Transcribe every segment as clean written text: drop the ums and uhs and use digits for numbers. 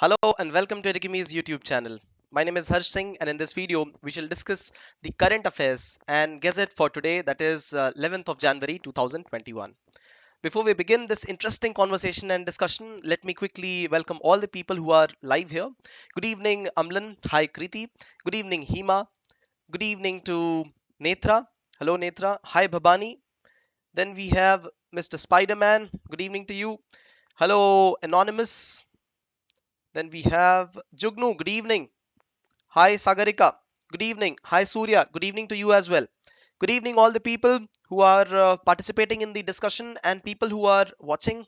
Hello and welcome to Edukemy's YouTube channel. My name is Harsh Singh, and in this video we shall discuss the current affairs and gazette for today, that is 11th of January 2021. Before we begin this interesting conversation and discussion, let me quickly welcome all the people who are live here. Good evening Amlan, hi Kriti. Good evening Hima. Good evening to Netra. Hello Netra. Hi Bhabani. Then we have Mr. Spider-Man. Good evening to you. Hello Anonymous. Then we have Jugnu. Good evening. Hi Sagarika. Good evening. Hi Surya. Good evening to you as well. Good evening, all the people who are participating in the discussion and people who are watching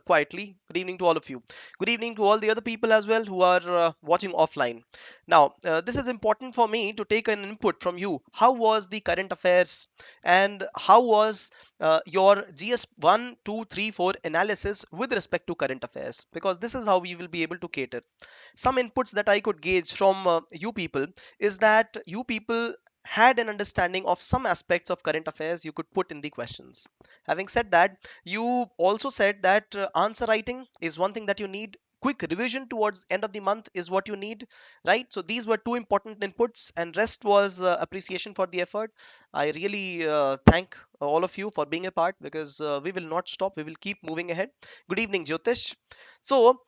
quietly. Good evening to all of you. Good evening to all the other people as well who are watching offline. Now, this is important for me to take an input from you. How was the current affairs and how was your GS 1, 2, 3, 4 analysis with respect to current affairs? Because this is how we will be able to cater. Some inputs that I could gauge from you people is that you people had an understanding of some aspects of current affairs you could put in the questions. Having said that, you also said that answer writing is one thing that you need. Quick revision towards end of the month is what you need, right? So these were two important inputs, and rest was appreciation for the effort. I really thank all of you for being a part, because we will not stop. We will keep moving ahead. Good evening, Jyotish. So,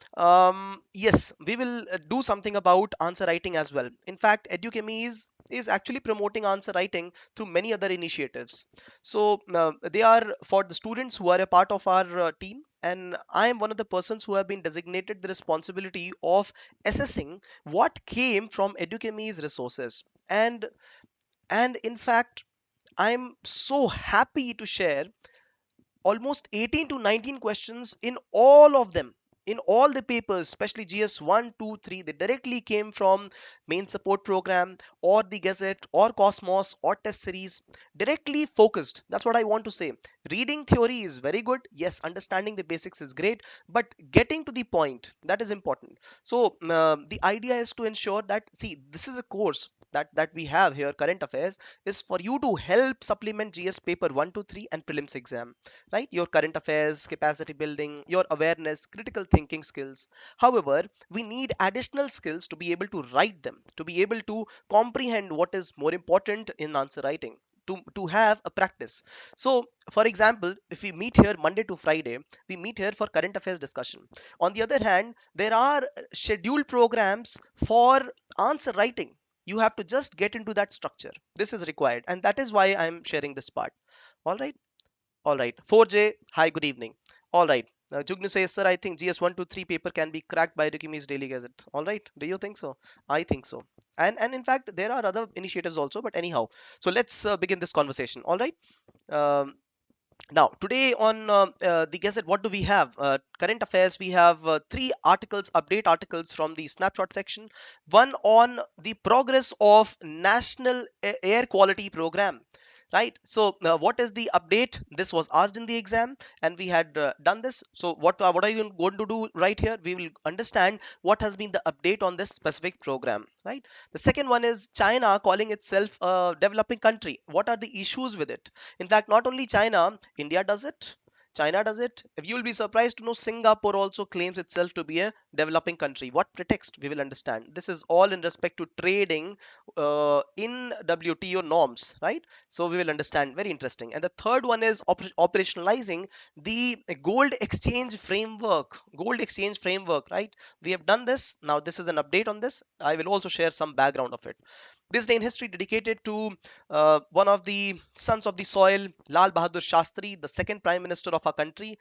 yes, we will do something about answer writing as well. In fact, Edukemy is actually promoting answer writing through many other initiatives. So, they are for the students who are a part of our team. And I am one of the persons who have been designated the responsibility of assessing what came from Edukemy's resources. And in fact, I'm so happy to share almost 18 to 19 questions in all of them, in all the papers, especially GS 1, 2, 3. They directly came from main support program or the gazette or Cosmos or test series, directly focused. That's what I want to say. Reading theory is very good, yes, understanding the basics is great, but getting to the point, that is important. So the idea is to ensure that, see, this is a course that we have here, current affairs, is for you to help supplement GS paper 1 to 3 and prelims exam, right? Your current affairs, capacity building, your awareness, critical thinking skills. However, we need additional skills to be able to write them, to be able to comprehend what is more important in answer writing. To have a practice. So, for example, if we meet here Monday to Friday, we meet here for current affairs discussion. On the other hand, there are scheduled programs for answer writing. You have to just get into that structure. This is required, and that is why I'm sharing this part. All right. All right. 4J, hi, good evening. All right. Jugnu says, sir, I think GS 123 paper can be cracked by Edukemy's daily gazette. All right. Do you think so? I think so. And in fact, there are other initiatives also, but anyhow. So let's begin this conversation. All right. Um, Now, today on the Gazette, what do we have? Current affairs, we have three articles, update articles from the Snapshot section. One on the progress of National Air Quality Program. Right. So, what is the update? This was asked in the exam, and we had done this. So, what are you going to do right here? We will understand what has been the update on this specific program. Right. The second one is China calling itself a developing country. What are the issues with it? In fact, not only China, India does it. China does it. If you will be surprised to know, Singapore also claims itself to be a developing country. What pretext? We will understand. This is all in respect to trading in WTO norms, right? So we will understand. Very interesting. And the third one is operationalizing the gold exchange framework. Gold exchange framework, right? We have done this. Now this is an update on this. I will also share some background of it. This day in history dedicated to one of the sons of the soil, Lal Bahadur Shastri, the second prime minister of our country.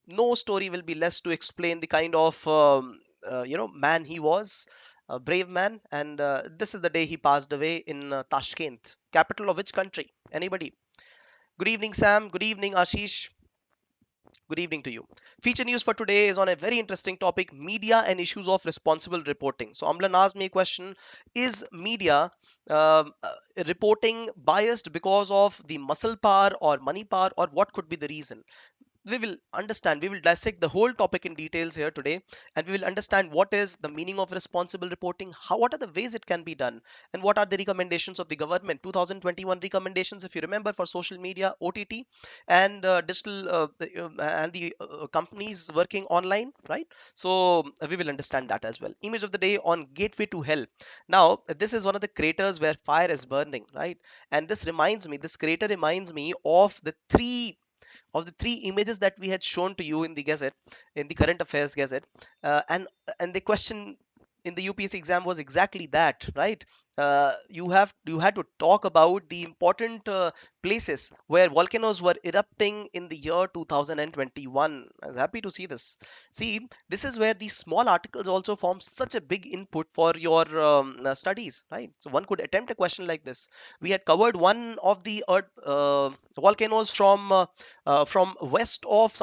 No story will be less to explain the kind of man he was, a brave man. And this is the day he passed away in Tashkent, capital of which country? Anybody? Good evening, Sam. Good evening, Ashish. Good evening to you. Feature news for today is on a very interesting topic, media and issues of responsible reporting. So Amlan asked me a question: is media reporting biased because of the muscle power or money power, or what could be the reason? we will understand, we will dissect the whole topic in details here today, and we will understand what is the meaning of responsible reporting, how, what are the ways it can be done, and what are the recommendations of the government, 2021 recommendations, if you remember, for social media, OTT, and digital, and the companies working online, right? So we will understand that as well. Image of the day on gateway to hell. Now, this is one of the craters where fire is burning, right? And this crater reminds me of the three images that we had shown to you in the gazette, in the current affairs gazette, and the question in the UPSC exam was exactly that, right? You had to talk about the important places where volcanoes were erupting in the year 2021. I was happy to see this. See, this is where these small articles also form such a big input for your studies, right? So one could attempt a question like this. We had covered one of the earth, volcanoes from west of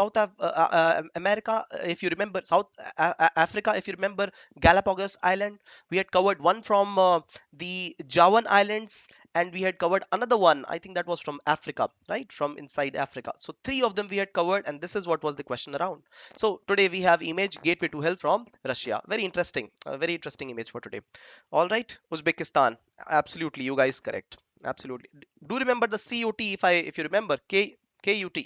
America, if you remember, South Africa, if you remember, Galapagos Island. We had covered one from the Javan Islands, and we had covered another one. I think that was from Africa, right? From inside Africa. So three of them we had covered, and this is what was the question around. So today we have image gateway to hell from Russia. Very interesting, a very interesting image for today. All right, Uzbekistan. Absolutely, you guys correct. Absolutely. Do remember the CUT, if you remember, KUT,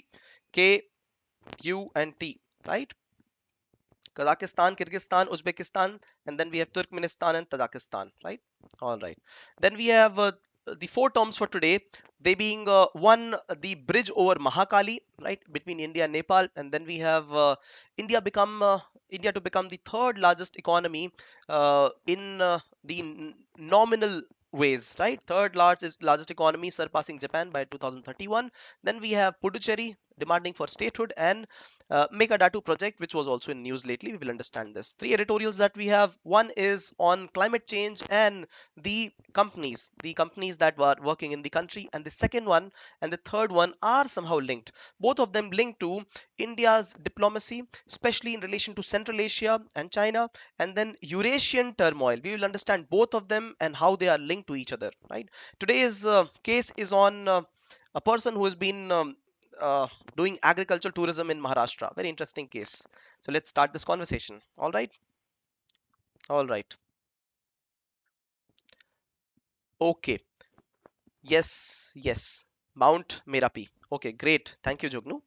KU and T, right? Kazakhstan, Kyrgyzstan, Uzbekistan, and then we have Turkmenistan and Tajikistan, right? All right. Then we have the four terms for today. They being one, the bridge over Mahakali, right, between India and Nepal, and then we have India to become the third largest economy in the nominal ways, right? Largest economy, surpassing Japan by 2031. Then we have Puducherry demanding for statehood, and Mekedatu Project, which was also in news lately. We will understand this. Three editorials that we have. One is on climate change and the companies that were working in the country, and the second one and the third one are somehow linked. Both of them linked to India's diplomacy, especially in relation to Central Asia and China, and then Eurasian turmoil. We will understand both of them and how they are linked to each other. Right. Today's case is on a person who has been uh, doing agricultural tourism in Maharashtra. Very interesting case. So let's start this conversation. All right. All right. Okay. Yes. Yes. Mount Merapi. Okay. Great. Thank you, Jognu.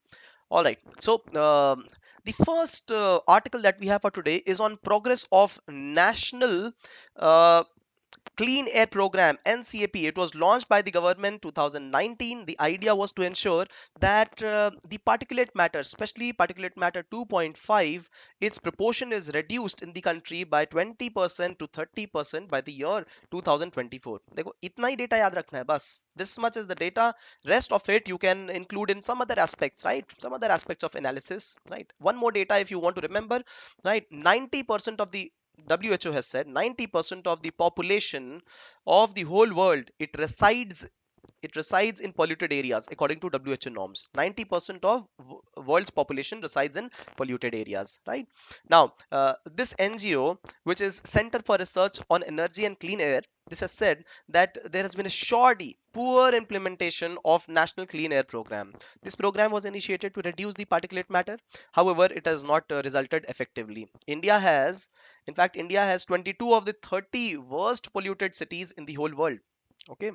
All right. So the first article that we have for today is on progress of national uh, Clean Air Program, NCAP. It was launched by the government 2019. The idea was to ensure that the particulate matter, especially particulate matter 2.5, its proportion is reduced in the country by 20% to 30% by the year 2024. देखो इतना ही data याद रखना है बस. This much is the data. Rest of it you can include in some other aspects, right? Some other aspects of analysis, right? One more data if you want to remember, right? 90% of the WHO has said 90% of the population of the whole world, it resides in polluted areas according to WHO norms. 90% of world's population resides in polluted areas, right? Now, this NGO, which is Center for Research on Energy and Clean Air, this has said that there has been a shoddy, poor implementation of National Clean Air Program. This program was initiated to reduce the particulate matter. However, it has not resulted effectively. India has 22 of the 30 worst polluted cities in the whole world. Okay,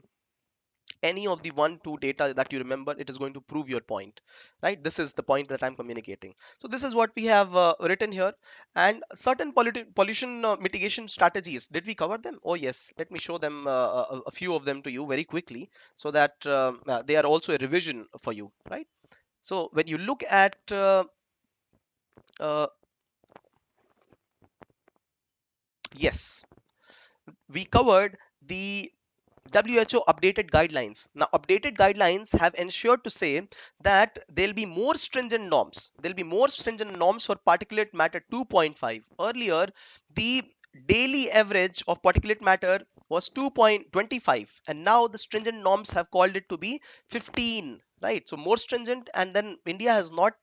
any of the one two data that you remember, it is going to prove your point, right? This is the point that I'm communicating. So this is what we have written here. And certain pollution mitigation strategies, did we cover them? Oh yes, let me show them a few of them to you very quickly, so that they are also a revision for you, right? So when you look at uh, yes, we covered the WHO updated guidelines. Now, updated guidelines have ensured to say that there'll be more stringent norms. There'll be more stringent norms for particulate matter 2.5. Earlier, the daily average of particulate matter was 2.25, and now the stringent norms have called it to be 15. Right, so more stringent, and then India has not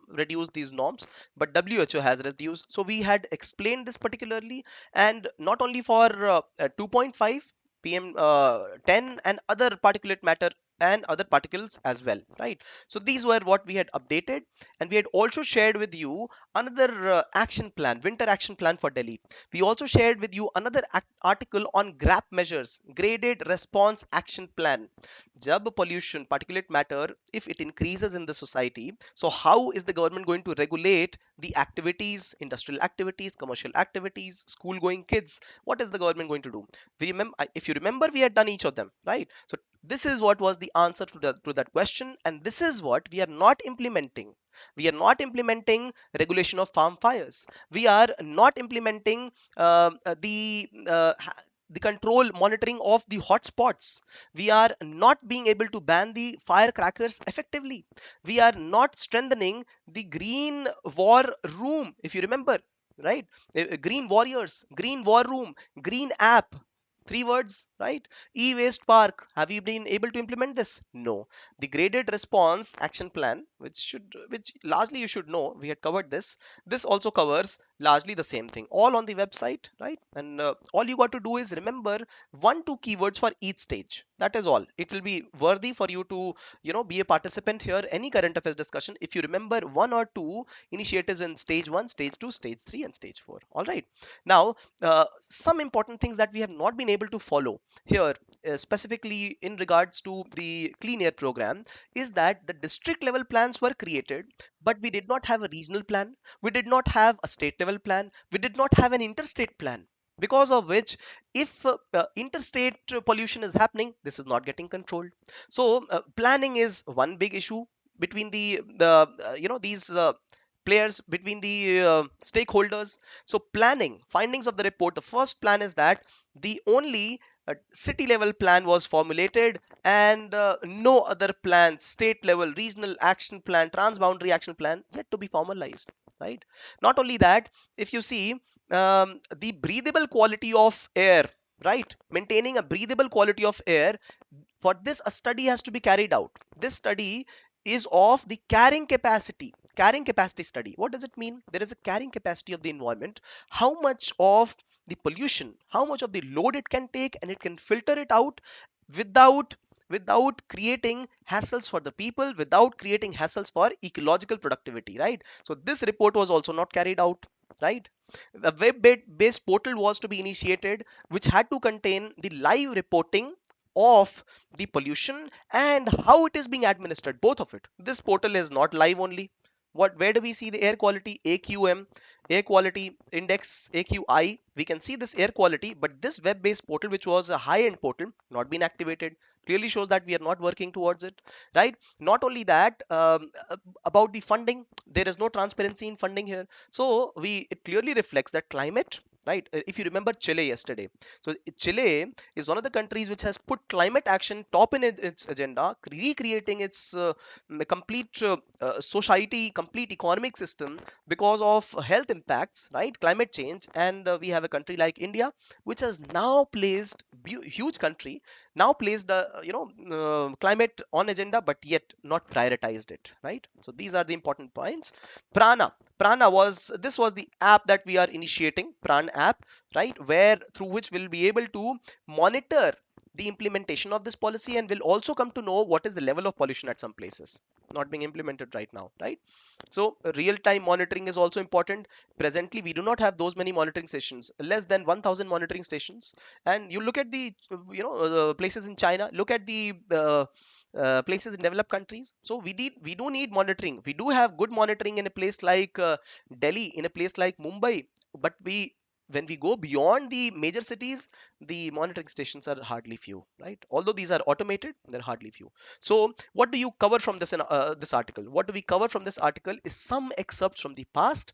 reduced these norms, but WHO has reduced. So we had explained this particularly, and not only for 2.5, PM 10 and other particulate matter and other particles as well, right? So these were what we had updated, and we had also shared with you another action plan, winter action plan for Delhi. We also shared with you another article on GRAP measures, graded response action plan. Jab pollution, particulate matter, if it increases in the society, so how is the government going to regulate the activities, industrial activities, commercial activities, school going kids? What is the government going to do? We remember, if you remember, we had done each of them, right? So this is what was the answer to that question, and this is what we are not implementing. We are not implementing regulation of farm fires. We are not implementing the control monitoring of the hotspots. We are not being able to ban the firecrackers effectively. We are not strengthening the green war room, if you remember, right? Green warriors, green war room, green app, three words, right? E-waste park, have you been able to implement this? No. The graded response action plan, which largely you should know, we had covered this. This also covers largely the same thing, all on the website, right? And all you got to do is remember 1 2 keywords for each stage. That is all. It will be worthy for you to, be a participant here, any current affairs discussion, if you remember 1 or 2 initiatives in stage 1, stage 2, stage 3, and stage 4. All right. Now, some important things that we have not been able to follow here, specifically in regards to the clean air program, is that the district level plans were created, but we did not have a regional plan, we did not have a state level plan, we did not have an interstate plan, because of which, if interstate pollution is happening, this is not getting controlled. So planning is one big issue between these players, between the stakeholders. So planning, findings of the report, the first plan is that the only city level plan was formulated, and no other plans, state level, regional action plan, transboundary action plan, yet to be formalized, right? Not only that, if you see, the breathable quality of air, right, maintaining a breathable quality of air, for this a study has to be carried out. This study is of the carrying capacity study. What does it mean? There is a carrying capacity of the environment, how much of the pollution, how much of the load it can take, and it can filter it out without without creating hassles for the people, without creating hassles for ecological productivity, right? So this report was also not carried out, right? A web-based portal was to be initiated, which had to contain the live reporting of the pollution and how it is being administered, both of it. This portal is not live only. Where do we see the air quality? AQM, air quality index, AQI. We can see this air quality, but this web-based portal, which was a high-end portal, not been activated, clearly shows that we are not working towards it, right? Not only that, about the funding, there is no transparency in funding here. So it clearly reflects that climate, right? If you remember Chile yesterday, so Chile is one of the countries which has put climate action top in its agenda, recreating its complete society, complete economic system because of health impacts, right? Climate change. And we have a country like India, which has now placed, huge country, now placed climate on agenda, but yet not prioritized it, right? So these are the important points. Prana was, this was the app that we are initiating, Pran app, right, where through which we'll be able to monitor the implementation of this policy, and will also come to know what is the level of pollution at some places not being implemented right now, right? So real-time monitoring is also important. Presently we do not have those many monitoring stations, less than 1000 monitoring stations. And you look at the places in China, look at the places in developed countries. So we do need monitoring. We do have good monitoring in a place like Delhi, in a place like Mumbai, but when we go beyond the major cities, the monitoring stations are hardly few, right? Although these are automated, they're hardly few. So what do you cover from this article? What do we cover from this article is some excerpts from the past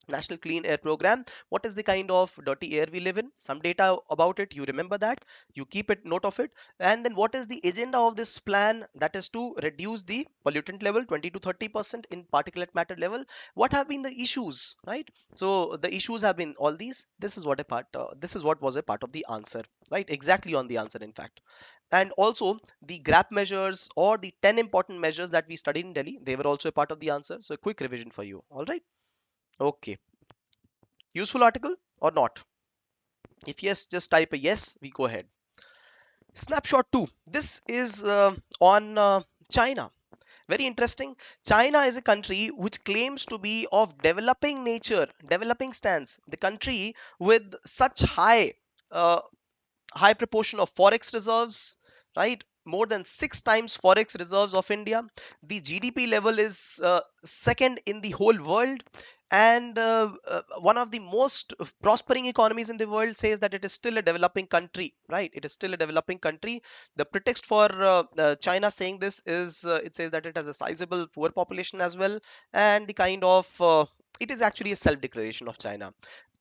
National Clean Air Program. What is the kind of dirty air we live in? Some data about it, you remember that, you keep it note of it. And then what is the agenda of this plan? That is to reduce the pollutant level 20 to 30% in particulate matter level. What have been the issues, right? So the issues have been all these. This is this is what was a part of the answer, right? Exactly on the answer, in fact. And also the GRAP measures, or the 10 important measures that we studied in Delhi, they were also a part of the answer. So a quick revision for you. All right. Okay. Useful article or not? If yes, just type a yes, we go ahead. Snapshot 2. This is on China. Very interesting. China is a country which claims to be of developing nature, developing stance. The country with such uh, high proportion of forex reserves, right? More than 6 times forex reserves of India. The GDP level is second in the whole world. And one of the most prospering economies in the world says that it is still a developing country, right? It is still a developing country. The pretext for China saying this is it says that it has a sizable poor population as well, and the kind of it is actually a self declaration of China.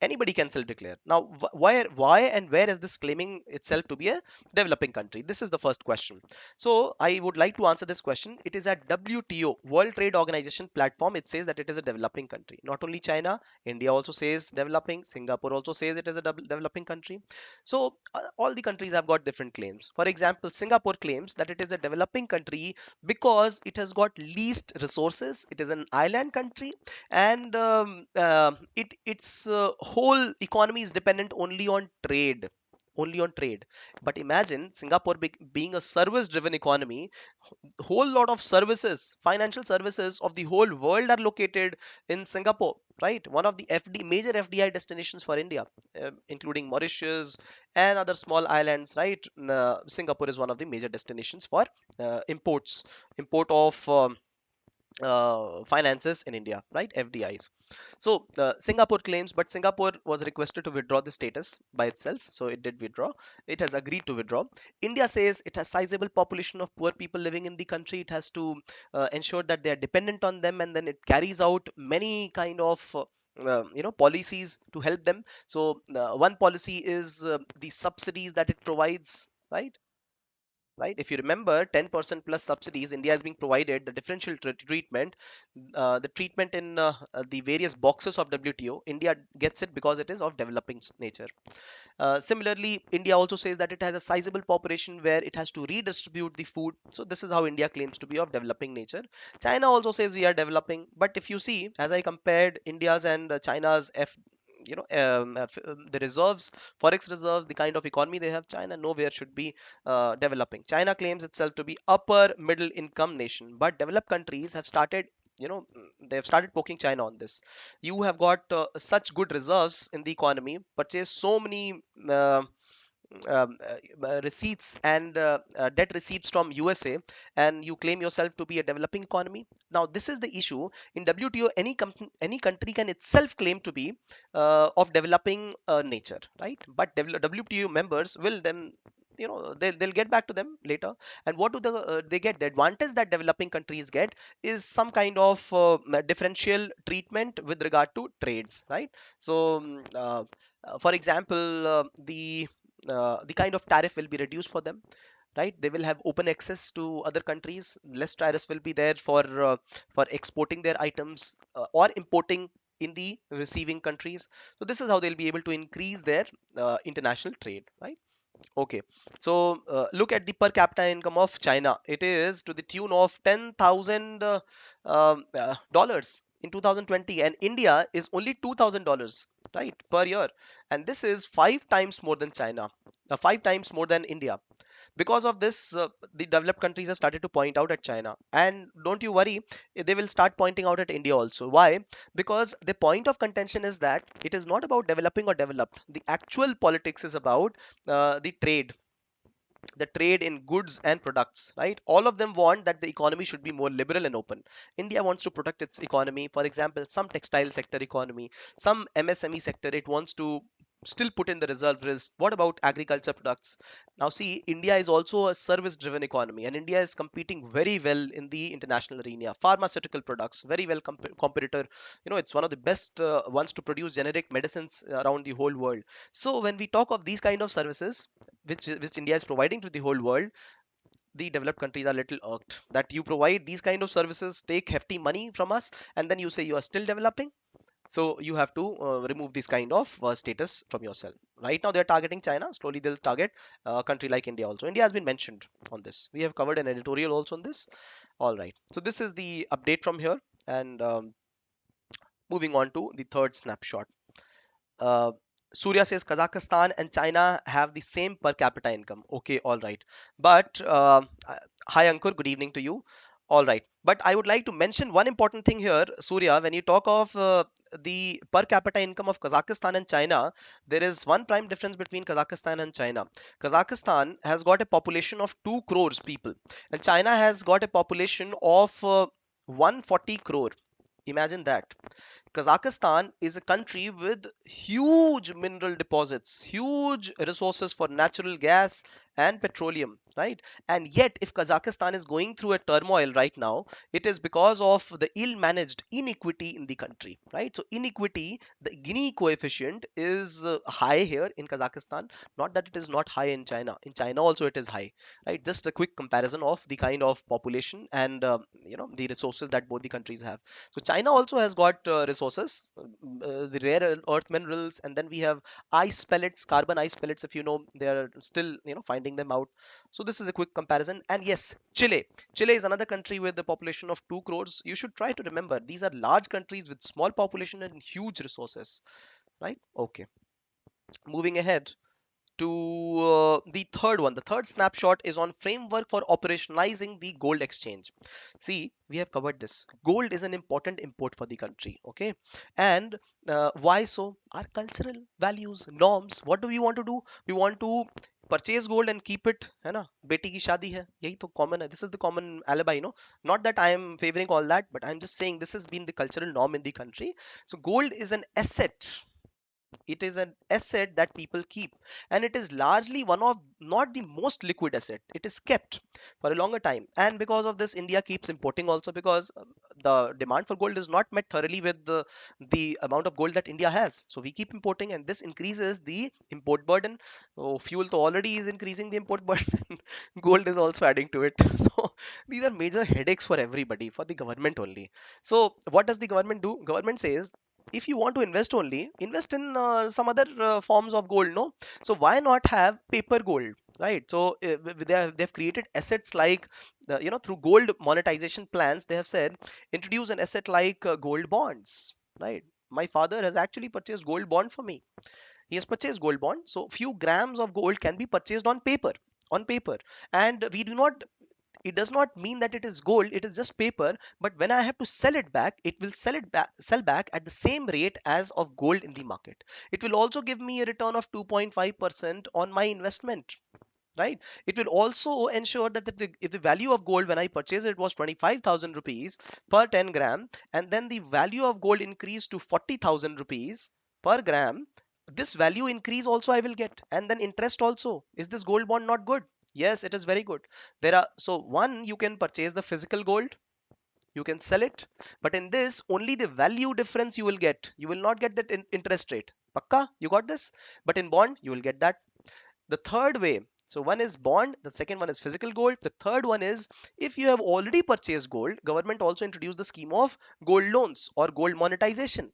Anybody can self declare. Now why and where is this claiming itself to be a developing country? This is the first question. So I would like to answer this question. It is at WTO, World Trade Organization platform. It says that it is a developing country. Not only China, India also says developing, Singapore also says it is a developing country. So all the countries have got different claims. For example, Singapore claims that it is a developing country because it has got least resources. It is an island country, and its whole economy is dependent only on trade. But imagine Singapore being a service driven economy. Whole lot of services, financial services of the whole world are located in Singapore, right? One of the major FDI destinations for India, including Mauritius and other small islands, right? Singapore is one of the major destinations for import of finances in India, right? FDIs. So Singapore claims, but Singapore was requested to withdraw the status by itself, so it did withdraw. It has agreed to withdraw. India says it has sizable population of poor people living in the country. It has to ensure that they are dependent on them, and then it carries out many kind of policies to help them. So one policy is the subsidies that it provides, right? Right, if you remember, 10% plus subsidies India is being provided, the differential treatment, the treatment in the various boxes of WTO. India gets it because it is of developing nature. Similarly, India also says that it has a sizable population where it has to redistribute the food. So this is how India claims to be of developing nature. China also says we are developing, but if you see, as I compared India's and China's the reserves, forex reserves, the kind of economy they have, China nowhere should be developing. China claims itself to be upper middle income nation, but developed countries have started, they have started poking China on this. You have got such good reserves in the economy, purchase so many receipts and debt receipts from USA, and you claim yourself to be a developing economy. Now this is the issue. In WTO, any country can itself claim to be of developing nature, right? But WTO members will then, they'll get back to them later. And what do they get? The advantage that developing countries get is some kind of differential treatment with regard to trades, right? So for example, the kind of tariff will be reduced for them, right? They will have open access to other countries. Less tariffs will be there for exporting their items or importing in the receiving countries. So this is how they'll be able to increase their international trade, right? Okay, so look at the per capita income of China. It is to the tune of $10,000 dollars in 2020, and India is only $2,000, right, per year. And this is 5 times more than China, 5 times more than India. Because of this, the developed countries have started to point out at China. And don't you worry, they will start pointing out at India also. Why? Because the point of contention is that it is not about developing or developed. The actual politics is about the trade in goods and products, right? All of them want that the economy should be more liberal and open. India wants to protect its economy. For example, some textile sector economy, some MSME sector, it wants to still put in the reserve list. What about agriculture products? Now see, India is also a service driven economy, and India is competing very well in the international arena. Pharmaceutical products, very well competitor. It's one of the best ones to produce generic medicines around the whole world. So when we talk of these kind of services, which India is providing to the whole world, the developed countries are little irked that you provide these kind of services, take hefty money from us, and then you say you are still developing. So you have to remove this kind of status from yourself. Right now they're targeting China. Slowly they'll target a country like India also. India has been mentioned on this. We have covered an editorial also on this. All right. So this is the update from here, and moving on to the third snapshot. Uh, Surya says Kazakhstan and China have the same per capita income. Okay, all right. But hi, Ankur. Good evening to you. All right. But I would like to mention one important thing here, Surya. When you talk of the per capita income of Kazakhstan and China, there is one prime difference between Kazakhstan and China. Kazakhstan has got a population of 2 crores people, and China has got a population of 140 crore. Imagine that. Kazakhstan is a country with huge mineral deposits, huge resources for natural gas and petroleum, right? And yet, if Kazakhstan is going through a turmoil right now, it is because of the ill managed inequity in the country, right? So, inequity, the Gini coefficient is high here in Kazakhstan, not that it is not high in China. In China, also, it is high, right? Just a quick comparison of the kind of population and the resources that both the countries have. So China also has got resources, the rare earth minerals, and then we have ice pellets, carbon ice pellets. If you know, they are still finding them out. So this is a quick comparison. And yes, Chile. Chile is another country with the population of 2 crores. You should try to remember these are large countries with small population and huge resources, right? Okay. Moving ahead to the third one. The third snapshot is on framework for operationalizing the gold exchange. See, we have covered this. Gold is an important import for the country, okay? And why so? Our cultural values, norms. What do we want to do? We want to purchase gold and keep it, है ना? बेटी की शादी है. यही तो common है. This is the common alibi, Not that I am favoring all that, but I'm just saying this has been the cultural norm in the country. So gold is an asset. It is an asset that people keep, and it is largely one of not the most liquid asset. It is kept for a longer time, and because of this India keeps importing also, because the demand for gold is not met thoroughly with the amount of gold that India has. So we keep importing, and this increases the import burden. Oh, fuel to already is increasing the import burden. Gold is also adding to it. So these are major headaches for everybody, for the government only. So what does the government do? Government says, if you want to invest, only invest in some other forms of gold, no? So why not have paper gold, right? So they've created assets like through gold monetization plans. They have said introduce an asset like gold bonds, right? My father has actually purchased gold bond for me. He has purchased gold bond, so few grams of gold can be purchased on paper. And we do not, it does not mean that it is gold, it is just paper. But when I have to sell it back, it will sell back at the same rate as of gold in the market. It will also give me a return of 2.5% on my investment, right? It will also ensure that if the value of gold when I purchased it was 25,000 rupees per 10 gram, and then the value of gold increased to 40,000 rupees per gram, this value increase also I will get, and then interest also. Is this gold bond not good? Yes, it is very good. There are, so one, you can purchase the physical gold, you can sell it, but in this only the value difference you will get. You will not get that interest rate. Pakka, you got this? But in bond you will get that. The third way, so one is bond, the second one is physical gold, the third one is, if you have already purchased gold, government also introduced the scheme of gold loans or gold monetization,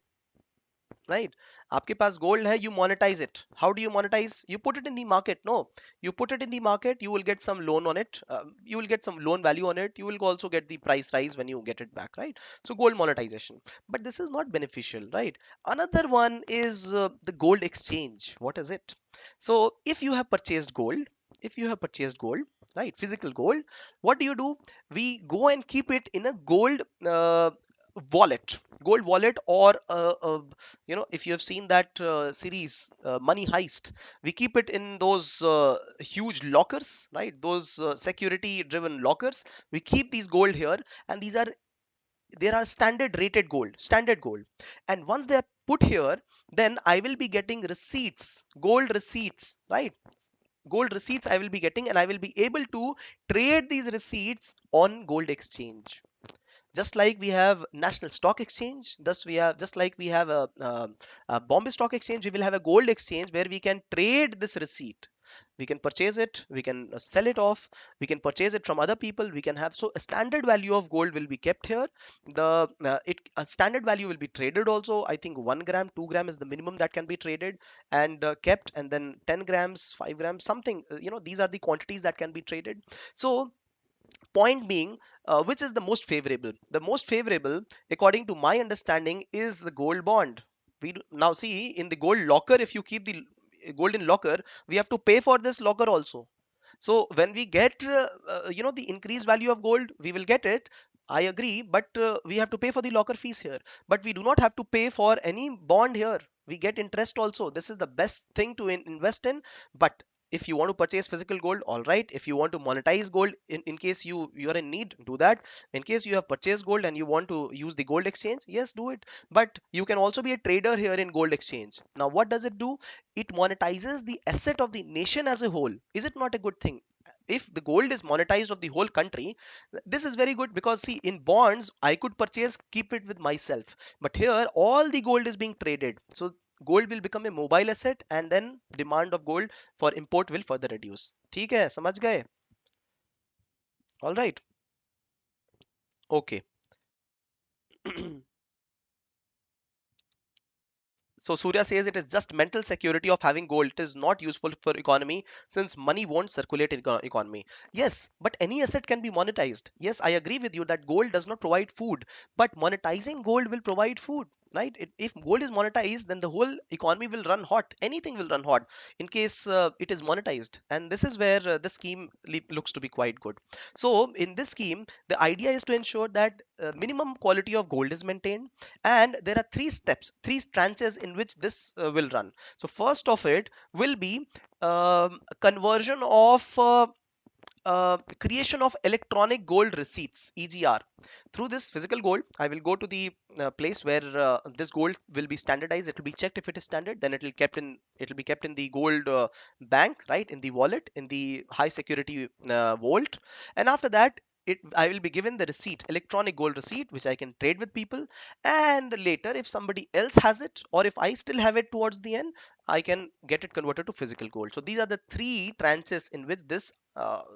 right? आपके पास gold है, you monetize it. How do you monetize? You put it in the market. No, you put it in the market, you will get some loan on it, you will get some loan value on it, you will also get the price rise when you get it back, right? So gold monetization. But this is not beneficial, right? Another one is the gold exchange. What is it? So if you have purchased gold, if you have purchased gold, right, physical gold, what do? We go and keep it in a gold wallet, gold wallet, or if you have seen that series Money Heist, we keep it in those huge lockers, right? Those security driven lockers. We keep these gold here, and these are, there are standard gold, and once they are put here, then I will be getting receipts, gold receipts, right? Gold receipts I will be getting, and I will be able to trade these receipts on gold exchange. Just like we have national stock exchange, thus we have, just like we have a Bombay stock exchange, we will have a gold exchange where we can trade this receipt. We can purchase it, we can sell it off, we can purchase it from other people, we can have, so a standard value of gold will be kept here. The it a standard value will be traded also. I think 1 gram, 2 gram is the minimum that can be traded and kept, and then 10 grams, 5 grams, something, these are the quantities that can be traded. So point being, which is the most favorable? The most favorable, according to my understanding, is the gold bond. Now see, in the gold locker, if you keep the gold in locker, we have to pay for this locker also. So when we get the increased value of gold, we will get it. I agree, but we have to pay for the locker fees here. But we do not have to pay for any bond here. We get interest also. This is the best thing to invest in. But if you want to purchase physical gold, all right. If you want to monetize gold, in case you are in need, do that. In case you have purchased gold and you want to use the gold exchange, yes, do it. But you can also be a trader here in gold exchange. Now what does it do? It monetizes the asset of the nation as a whole. Is it not a good thing? If the gold is monetized of the whole country, this is very good, because see, in bonds I could purchase, keep it with myself, but here all the gold is being traded. So gold will become a mobile asset, and then demand of gold for import will further reduce. ठीक है, समझ गए? All right. Okay. So Surya says it is just mental security of having gold. It is not useful for economy since money won't circulate in economy. Yes, but any asset can be monetized. Yes, I agree with you that gold does not provide food, but monetizing gold will provide food. Right? If gold is monetized, then the whole economy will run hot. Anything will run hot in case it is monetized. And this is where the scheme looks to be quite good. So in this scheme, the idea is to ensure that minimum quality of gold is maintained, and there are three steps, three tranches in which this will run. So first of it will be conversion of creation of electronic gold receipts, EGR. Through this physical gold, I will go to the place where this gold will be standardized. It will be checked. If it is standard, then it will be kept in the gold bank, right, in the wallet, in the high security vault. And after that, I will be given the receipt, electronic gold receipt, which I can trade with people. And later, if somebody else has it, or if I still have it towards the end, I can get it converted to physical gold. So these are the three tranches in which this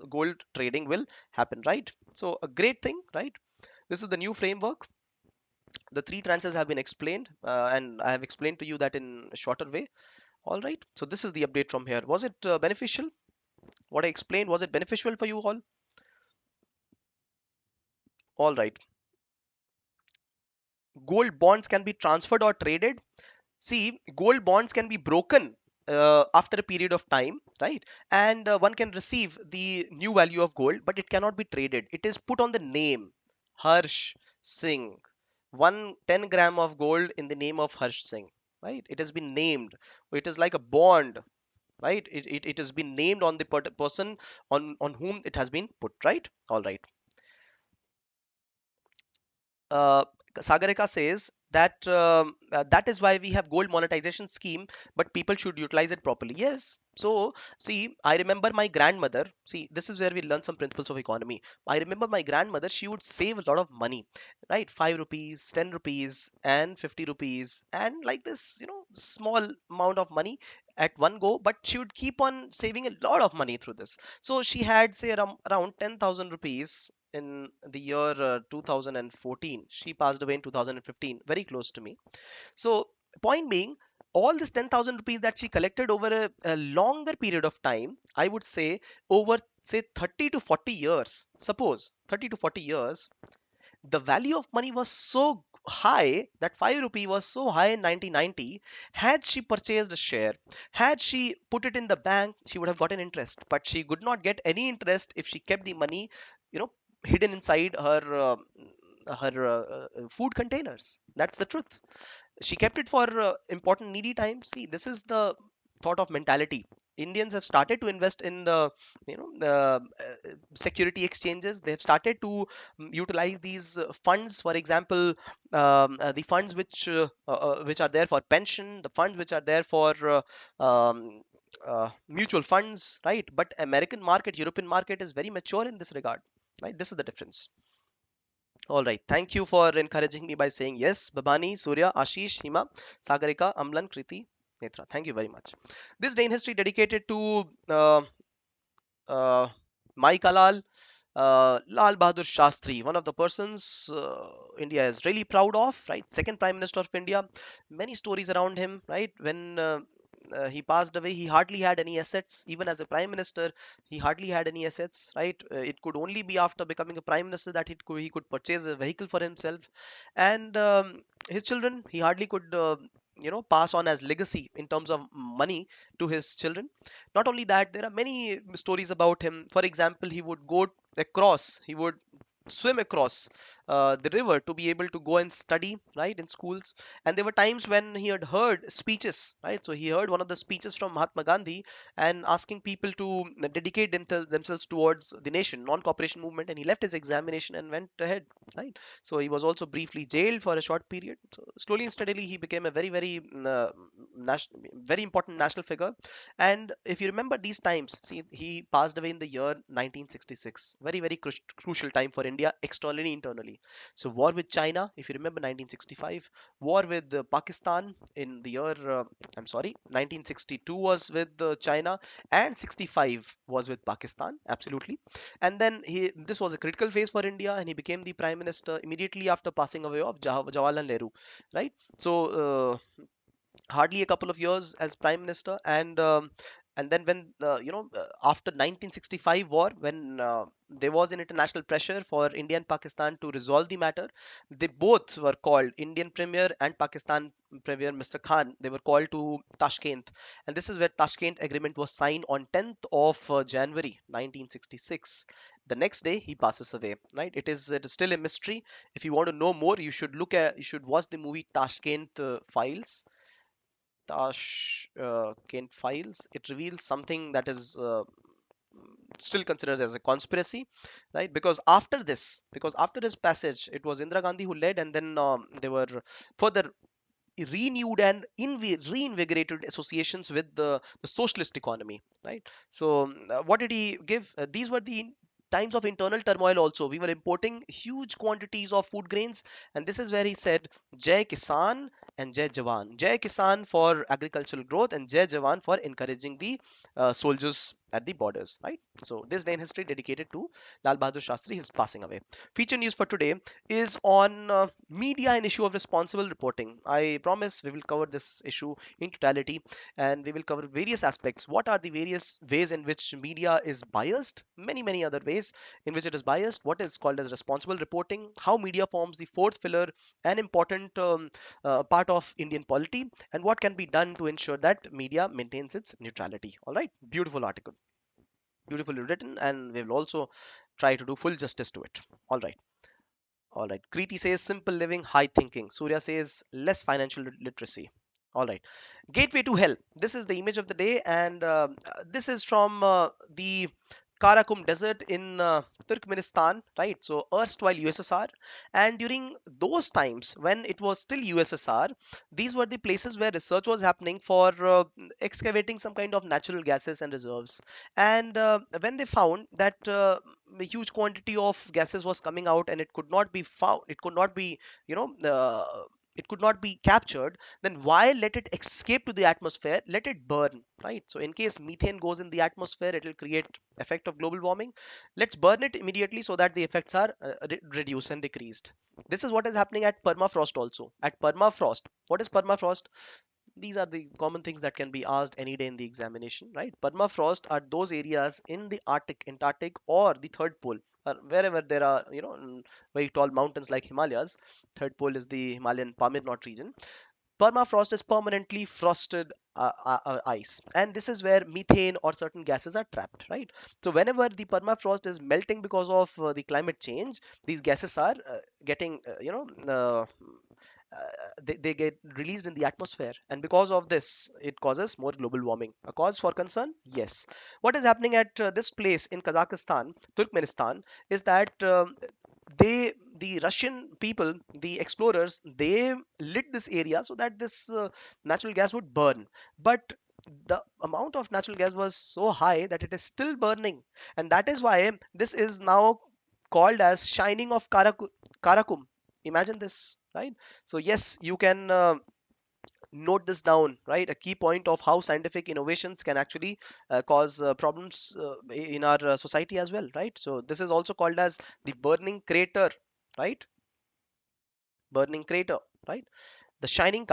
gold trading will happen, right? So a great thing, right? This is the new framework. The three tranches have been explained, and I have explained to you that in a shorter way. All right. So this is the update from here. Was it beneficial? What I explained, was it beneficial for you all? All right. Gold bonds can be transferred or traded. See, gold bonds can be broken after a period of time, right? And one can receive the new value of gold, but it cannot be traded. It is put on the name Harsh Singh. 10 gram of gold in the name of Harsh Singh, right? It has been named. It is like a bond, right? It has been named on the person on whom it has been put, right? All right. uh, Sagarika says that that is why we have gold monetization scheme, but people should utilize it properly. Yes. So see, I remember my grandmother. See, this is where we learn some principles of economy. I remember my grandmother. She would save a lot of money, right? 5 rupees, 10 rupees, and 50 rupees, and like this, small amount of money at one go. But she would keep on saving a lot of money through this. So she had say around 10,000 rupees in the year 2014. She passed away in 2015, very close to me. So point being, all this 10,000 rupees that she collected over a longer period of time, I would say over say 30 to 40 years, suppose 30 to 40 years, the value of money was so high, that 5 rupee was so high in 1990. Had she purchased a share, had she put it in the bank, she would have gotten interest, but she could not get any interest if she kept the money you know hidden inside her food containers. That's the truth. She kept it for important needy times. See, this is the thought of mentality. Indians have started to invest in the security exchanges. They have started to utilize these funds. For example, the funds which are there for pension, the funds which are there for mutual funds, right? But American market, European market is very mature in this regard, right? This is the difference. All right. Thank you for encouraging me by saying yes. Babani, Surya, Ashish, Hima, Sagarika, Amlan, Kriti, Netra. Thank you very much. This day in history dedicated to uh, my Kalal, Lal Bahadur Shastri, one of the persons India is really proud of, right? Second Prime Minister of India. Many stories around him, right? When he passed away, he hardly had any assets. Even as a Prime Minister, he hardly had any assets, right? It could only be after becoming a Prime Minister that he could purchase a vehicle for himself. And his children, he hardly could pass on as legacy in terms of money to his children. Not only that, there are many stories about him. For example, he would swim across the river to be able to go and study, right, in schools. And there were times when he had heard speeches, right? So he heard one of the speeches from Mahatma Gandhi and asking people to dedicate themselves towards the nation, non-cooperation movement, and he left his examination and went ahead, right? So he was also briefly jailed for a short period. So slowly and steadily he became a very important national figure. And if you remember these times, see, he passed away in the year 1966. Very, very crucial time for India, externally, internally. So war with China, if you remember 1965, war with Pakistan in the year, I'm sorry, 1962 was with China, and 65 was with Pakistan, absolutely. And then this was a critical phase for India, and he became the prime minister immediately after passing away of Jawaharlal Nehru, right? So hardly a couple of years as prime minister. And then when after 1965 war, when there was an international pressure for India and Pakistan to resolve the matter, they both were called, Indian premier and Pakistan premier Mr. Khan, they were called to Tashkent. And this is where Tashkent agreement was signed on 10th of January 1966. The next day he passes away, right? It is still a mystery. If you want to know more, you should watch the movie Tashkent Files. Kent Files. It reveals something that is still considered as a conspiracy, right? Because after his passage, it was Indira Gandhi who led, and then there were further renewed and reinvigorated associations with the socialist economy, right? So what did he give? These were the times of internal turmoil also. We were importing huge quantities of food grains, and this is where he said Jai Kisan and Jai Jawan. Jai Kisan for agricultural growth, and Jai Jawan for encouraging the soldiers at the borders, right? So this day in history dedicated to Lal Bahadur Shastri, his passing away. Feature news for today is on media and issue of responsible reporting. I promise we will cover this issue in totality, and we will cover various aspects. What are the various ways in which media is biased? Many, many other ways in which it is biased. What is called as responsible reporting? How media forms the fourth pillar, an important part of Indian polity, and what can be done to ensure that media maintains its neutrality. All right, beautiful article, beautifully written, and we will also try to do full justice to it. All right. All right. Kriti says simple living, high thinking. Surya says less financial literacy. All right. Gateway to hell. This is the image of the day, and this is from the Karakum Desert in Turkmenistan, right? So, erstwhile USSR. And during those times when it was still USSR, these were the places where research was happening for excavating some kind of natural gases and reserves. And when they found that a huge quantity of gases was coming out and it could not be found, it could not be, you know, it could not be captured, then why let it escape to the atmosphere? Let it burn, right? So in case methane goes in the atmosphere, it will create effect of global warming. Let's burn it immediately so that the effects are reduced and decreased. This is what is happening at permafrost also. At permafrost, what is permafrost? These are the common things that can be asked any day in the examination, right? Permafrost are those areas in the Arctic, Antarctic, or the third pole, wherever there are, very tall mountains like Himalayas. Third pole is the Himalayan Pamir Knot region. Permafrost is permanently frosted ice, and this is where methane or certain gases are trapped, right? So whenever the permafrost is melting because of the climate change, these gases are getting they get released in the atmosphere, and because of this it causes more global warming. A cause for concern, yes. What is happening at this place in Kazakhstan, Turkmenistan, is that the Russian people, the explorers, they lit this area so that this natural gas would burn. But the amount of natural gas was so high that it is still burning, and that is why this is now called as shining of Karakum. Imagine this, right? So yes, you can note this down, right? A key point of how scientific innovations can actually cause problems in our society as well, right? So this is also called as the burning crater, right? Burning crater, right? The shine of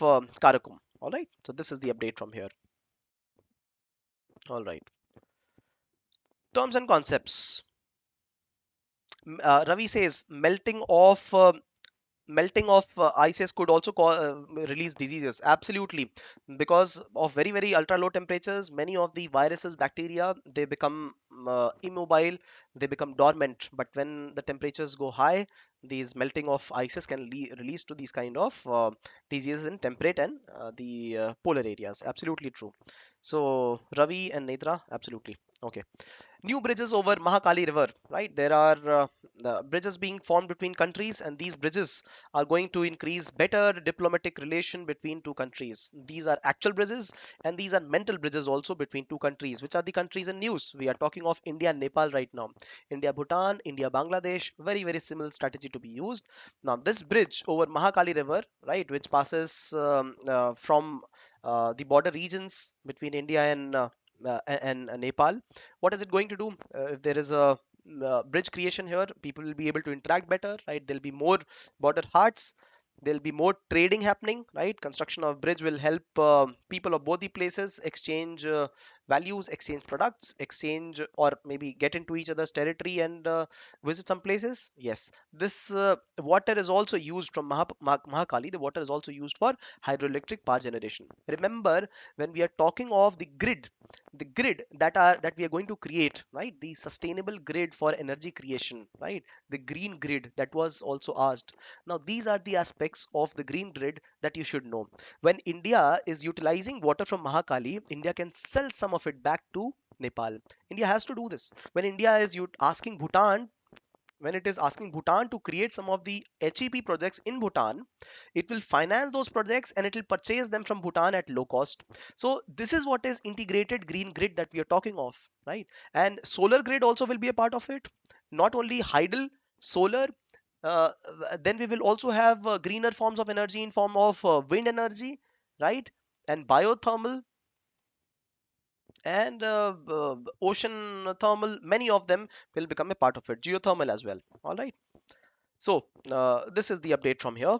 Karakum. All right. So this is the update from here. All right. Terms and concepts. Ravi says melting of ices could also release diseases. Absolutely, because of very very ultra low temperatures, many of the viruses, bacteria, they become immobile, they become dormant. But when the temperatures go high, these melting of ices can release to these kind of diseases in temperate and the polar areas. Absolutely true. So Ravi and Nedra, absolutely okay. New bridges over Mahakali River, right? There are bridges being formed between countries, and these bridges are going to increase better diplomatic relation between two countries. These are actual bridges, and these are mental bridges also between two countries. Which are the countries in news? We are talking of India and Nepal right now. India, Bhutan, India, Bangladesh. Very, very similar strategy to be used. Now, this bridge over Mahakali River, right, which passes from the border regions between India and Nepal. What is it going to do? If there is a bridge creation here, people will be able to interact better, right? There'll be more border hearts, there'll be more trading happening, right? Construction of bridge will help people of both the places exchange values, exchange products, exchange, or maybe get into each other's territory and visit some places. Yes, this water is also used from Mahakali. The water is also used for hydroelectric power generation. Remember, when we are talking of the grid that we are going to create, right, the sustainable grid for energy creation, right, the green grid that was also asked. Now these are the aspects of the green grid that you should know. When India is utilizing water from Mahakali, India can sell some of it back to Nepal. India has to do this. When India is asking Bhutan, when it is asking Bhutan to create some of the HEP projects in Bhutan, it will finance those projects and it will purchase them from Bhutan at low cost. So this is what is integrated green grid that we are talking of, right? And solar grid also will be a part of it. Not only hydel, solar, uh, then we will also have greener forms of energy in form of wind energy, right? And biothermal and ocean thermal. Many of them will become a part of it. Geothermal as well. All right. So this is the update from here.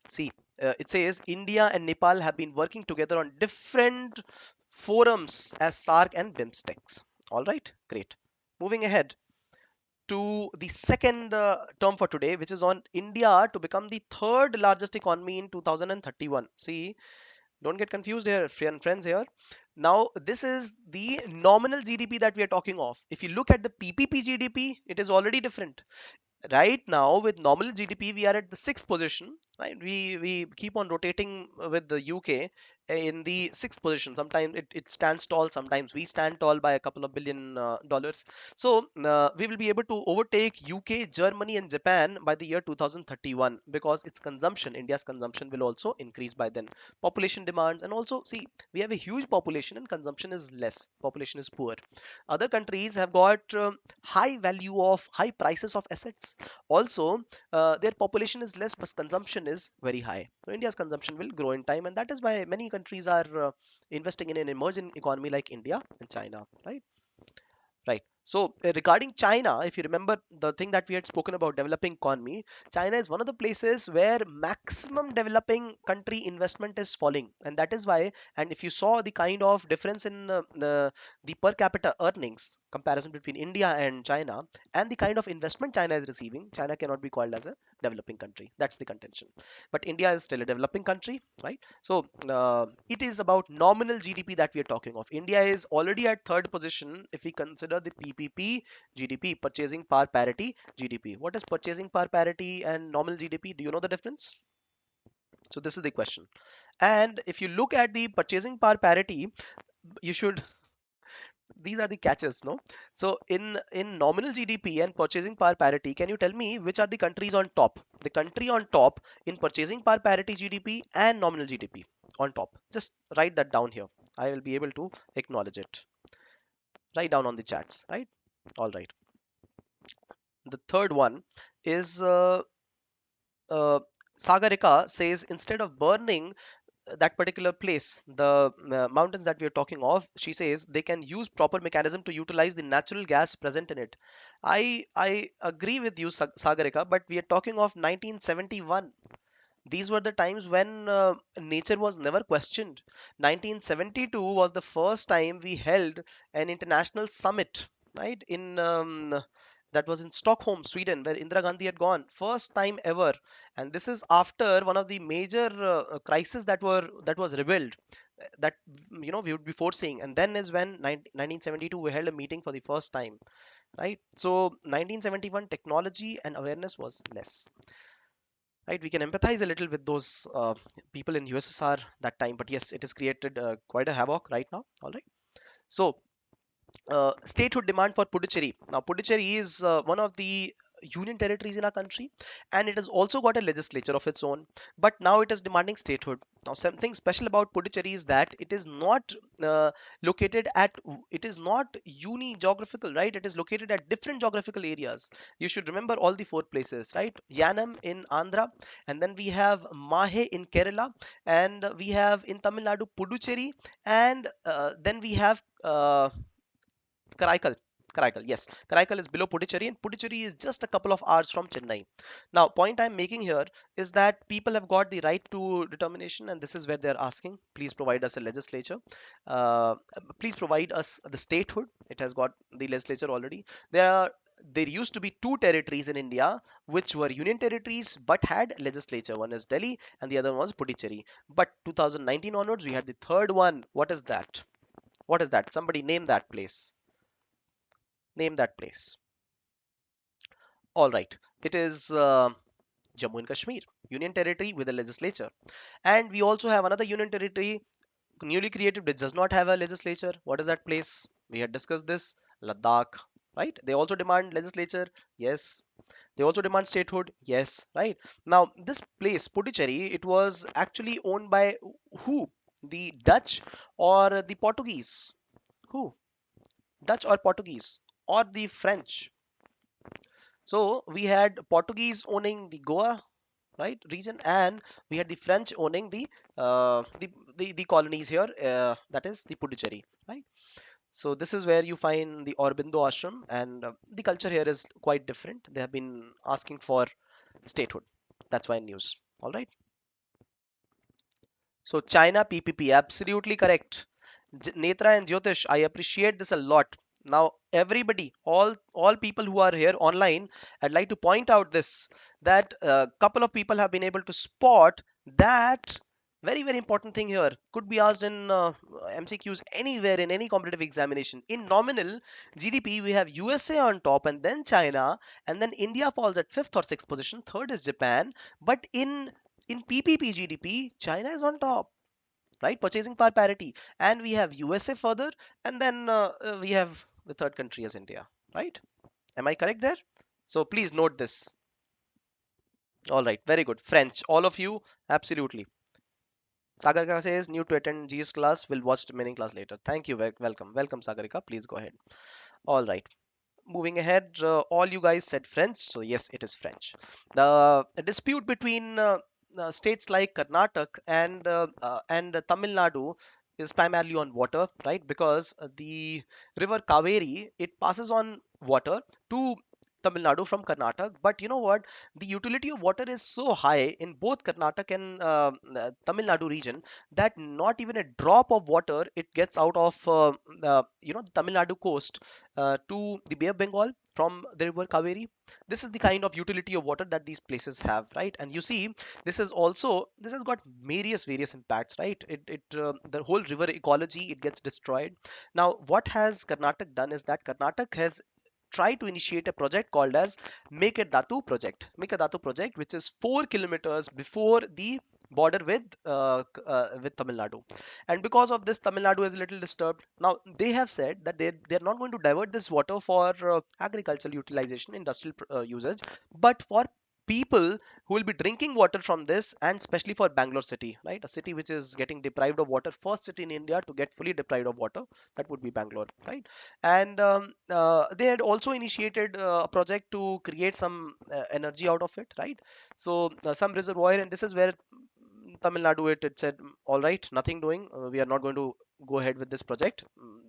See, it says India and Nepal have been working together on different forums as SARC and BIMSTECs. All right, great. Moving ahead to the second term for today, which is on India to become the third largest economy in 2031. See, don't get confused here, friends here. Now, this is the nominal GDP that we are talking of. If you look at the PPP GDP, it is already different. Right now with nominal GDP we are at the sixth position, right? We keep on rotating with the UK in the sixth position. Sometimes it stands tall, sometimes we stand tall by a couple of billion dollars. So we will be able to overtake UK, Germany and Japan by the year 2031, because its consumption, India's consumption, will also increase by then. Population demands, and also see, we have a huge population and consumption is less, population is poor. Other countries have got high value of high prices of assets. Also, their population is less, but consumption is very high. So India's consumption will grow in time, and that is why many countries are investing in an emerging economy like India and China, right? Right. So regarding China, if you remember the thing that we had spoken about, developing economy, China is one of the places where maximum developing country investment is falling, and that is why. And if you saw the kind of difference in the per capita earnings comparison between India and China, and the kind of investment China is receiving, China cannot be called as a developing country. That's the contention. But India is still a developing country, right? So it is about nominal GDP that we are talking of. India is already at third position if we consider the PPP GDP, purchasing power parity GDP. What is purchasing power parity and nominal GDP? Do you know the difference? So this is the question. And if you look at the purchasing power parity, you should, these are the catches, no? So in nominal GDP and purchasing power parity, can you tell me which are the countries on top? The country on top in purchasing power parity GDP and nominal GDP on top. Just write that down here. I will be able to acknowledge it. Write down on the chats, right? All right. The third one is uh, Sagarika says instead of burning that particular place, the mountains that we are talking of, she says they can use proper mechanism to utilize the natural gas present in it. I agree with you, Sagarika, but we are talking of 1971. These were the times when nature was never questioned. 1972 was the first time we held an international summit, right, in That was in Stockholm, Sweden, where Indira Gandhi had gone. First time ever. And this is after one of the major crises that was revealed that we would be foreseeing. And then is when 1972 we held a meeting for the first time, right? So 1971 technology and awareness was less, right? We can empathize a little with those people in USSR that time, but yes, it has created quite a havoc right now. All right. So statehood demand for Puducherry. Now, Puducherry is one of the union territories in our country, and it has also got a legislature of its own. But now it is demanding statehood. Now, something special about Puducherry is that it is not located at, it is not uni geographical, right? It is located at different geographical areas. You should remember all the four places, right? Yanam in Andhra, and then we have Mahe in Kerala, and we have in Tamil Nadu Puducherry, and then we have Karaikal. Karaikal, yes. Karaikal is below Puducherry, and Puducherry is just a couple of hours from Chennai. Now, point I'm making here is that people have got the right to determination, and this is where they're asking, please provide us a legislature. Uh, please provide us the statehood. It has got the legislature already. There used to be two territories in India which were union territories but had legislature. One is Delhi and the other one was Puducherry. But 2019 onwards, we had the third one. What is that? What is that? Somebody name that place. Name that place. All right. It is Jammu and Kashmir, Union Territory with a legislature. And we also have another Union Territory, newly created, which does not have a legislature. What is that place? We had discussed this. Ladakh, right? They also demand legislature. Yes. They also demand statehood. Yes. Right. Now, this place, Puducherry, it was actually owned by who? The Dutch or the Portuguese? Who? Dutch or Portuguese? Or the French? So we had Portuguese owning the Goa, right, region, and we had the French owning the colonies here, that is the Puducherry, right? So this is where you find the Aurobindo ashram, and the culture here is quite different. They have been asking for statehood. That's why news. All right. So China PPP, absolutely correct. Netra and Jyotish, I appreciate this a lot. Now, everybody, all people who are here online, I'd like to point out this, that a couple of people have been able to spot that very important thing here could be asked in MCQs anywhere in any competitive examination. In nominal GDP, we have USA on top, and then China, and then India falls at fifth or sixth position. Third is Japan, but in PPP GDP, China is on top, right? Purchasing power parity. And we have USA further, and then we have the third country as India, right? Am I correct there? So please note this. All right, very good. French, all of you, absolutely. Sagarika says, new to attend GS class, will watch remaining class later. Thank you, welcome. Welcome, Sagarika. Please go ahead. All right. Moving ahead, all you guys said French, so yes, it is French. The dispute between states like Karnataka and Tamil Nadu is primarily on water, right? Because the river Kaveri, it passes on water to Tamil Nadu from Karnataka. But you know what? The utility of water is so high in both Karnataka and Tamil Nadu region that not even a drop of water it gets out of the Tamil Nadu coast to the Bay of Bengal from the river Kaveri. This is the kind of utility of water that these places have, right? And you see, this has got various impacts, right? The whole river ecology it gets destroyed. Now, what has Karnataka done is that Karnataka has tried to initiate a project called as Mekedatu Project, which is 4 kilometers before the border with Tamil Nadu, and because of this Tamil Nadu is a little disturbed. Now they have said that they're not going to divert this water for agricultural utilization, industrial usage, but for people who will be drinking water from this, and especially for Bangalore city, right? A city which is getting deprived of water, first city in India to get fully deprived of water, that would be Bangalore, right? And they had also initiated a project to create some energy out of it, right? So some reservoir, and this is where Tamil Nadu it said, all right, nothing doing. We are not going to go ahead with this project.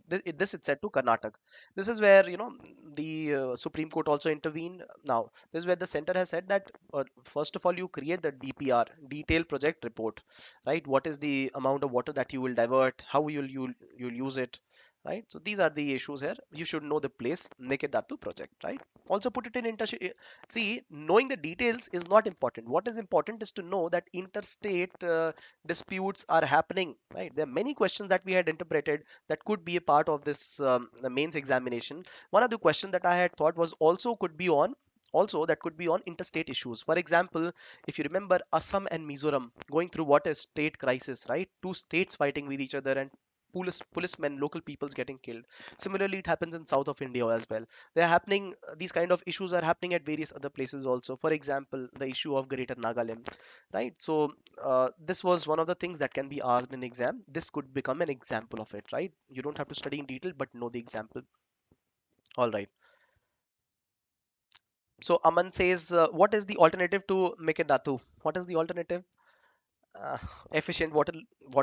This it said to Karnataka. This is where the Supreme Court also intervened. Now this is where the center has said that first of all you create the DPR, detailed project report, right? What is the amount of water that you will divert? How you'll use it? right? So these are the issues here. You should know the place, Mekedatu Project, right? Also put it in see, knowing the details is not important. What is important is to know that interstate disputes are happening, right? There are many questions that we had interpreted that could be a part of this the mains examination. One of the questions that I had thought was also that could be on interstate issues. For example, if you remember Assam and Mizoram going through what is state crisis, right? Two states fighting with each other and policemen, local peoples getting killed. Similarly, it happens in south of India as well. They're happening. These kind of issues are happening at various other places also. For example, the issue of Greater Nagaland, right? So this was one of the things that can be asked in exam. This could become an example of it, right? You don't have to study in detail, but know the example. All right. So Aman says, what is the alternative to Mekedatu? What is the alternative? Uh, Efficient water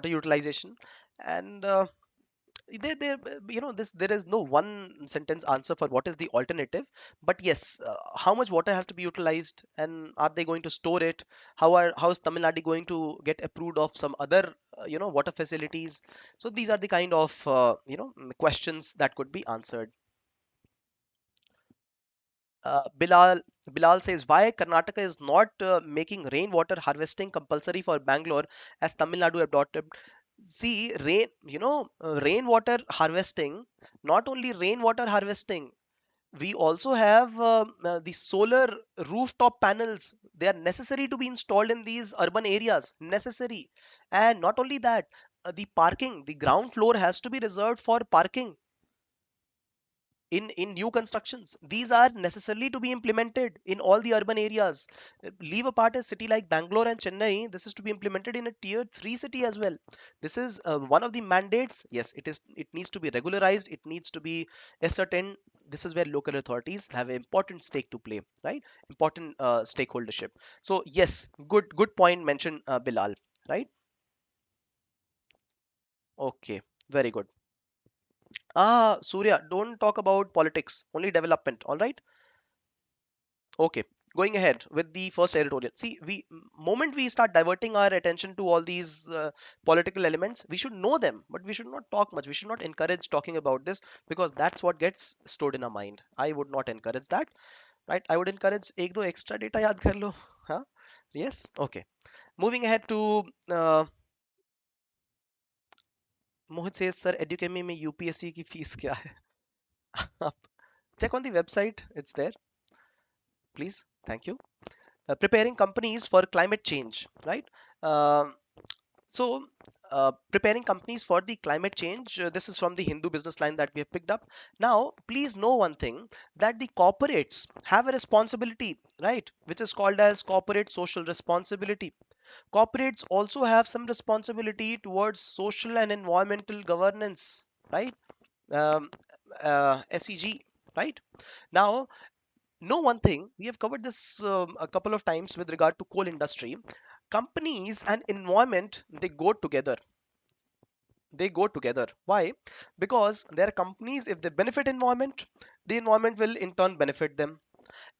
utilization, and there this there is no one sentence answer for what is the alternative, but yes, how much water has to be utilized, and are they going to store it? How is Tamil Nadu going to get approved of some other water facilities? So these are the kind of questions that could be answered. Bilal says, why Karnataka is not making rainwater harvesting compulsory for Bangalore as Tamil Nadu adopted. See, rainwater harvesting, not only rainwater harvesting, we also have the solar rooftop panels. They are necessary to be installed in these urban areas, necessary. And not only that, the ground floor has to be reserved for parking in new constructions. These are necessarily to be implemented in all the urban areas. Leave apart a city like Bangalore and Chennai, this is to be implemented in a tier 3 city as well. This is one of the mandates. Yes, it needs to be regularized, it needs to be ascertained. This is where local authorities have an important stake to play, right? Important stakeholdership. So yes, good point mentioned, Bilal, right? Okay, very good. Surya, don't talk about politics, only development, all right? Okay, going ahead with the first editorial. See, moment we start diverting our attention to all these political elements, we should know them, but we should not talk much. We should not encourage talking about this because that's what gets stored in our mind. I would not encourage that, right? I would encourage ek do extra data yaad kar lo. Huh? Yes. Okay. Moving ahead to Mohit says, sir, Edukemy में UPSC की fees क्या है? Check on the website. It's there. Please. Thank you. Preparing companies for climate change, right? Um preparing companies for the climate change. This is from the Hindu business line that we have picked up. Now, please know one thing, that the corporates have a responsibility, right? Which is called as corporate social responsibility. Corporates also have some responsibility towards social and environmental governance, right? Um, SEG, right? Now, know one thing, we have covered this a couple of times with regard to coal industry. Companies and environment, they go together. Why? Because there are companies, if they benefit environment, the environment will in turn benefit them.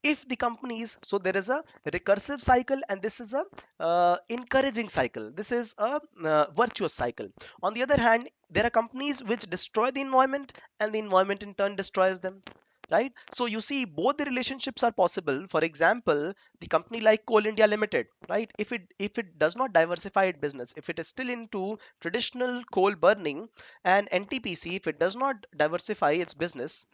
If the companies, so there is a recursive cycle, and this is a encouraging cycle. This is a virtuous cycle. On the other hand, there are companies which destroy the environment, and the environment in turn destroys them, right? So you see, both the relationships are possible. For example, the company like Coal India Limited, right? If it does not diversify its business, if it is still into traditional coal burning, and NTPC, if it does not diversify its business,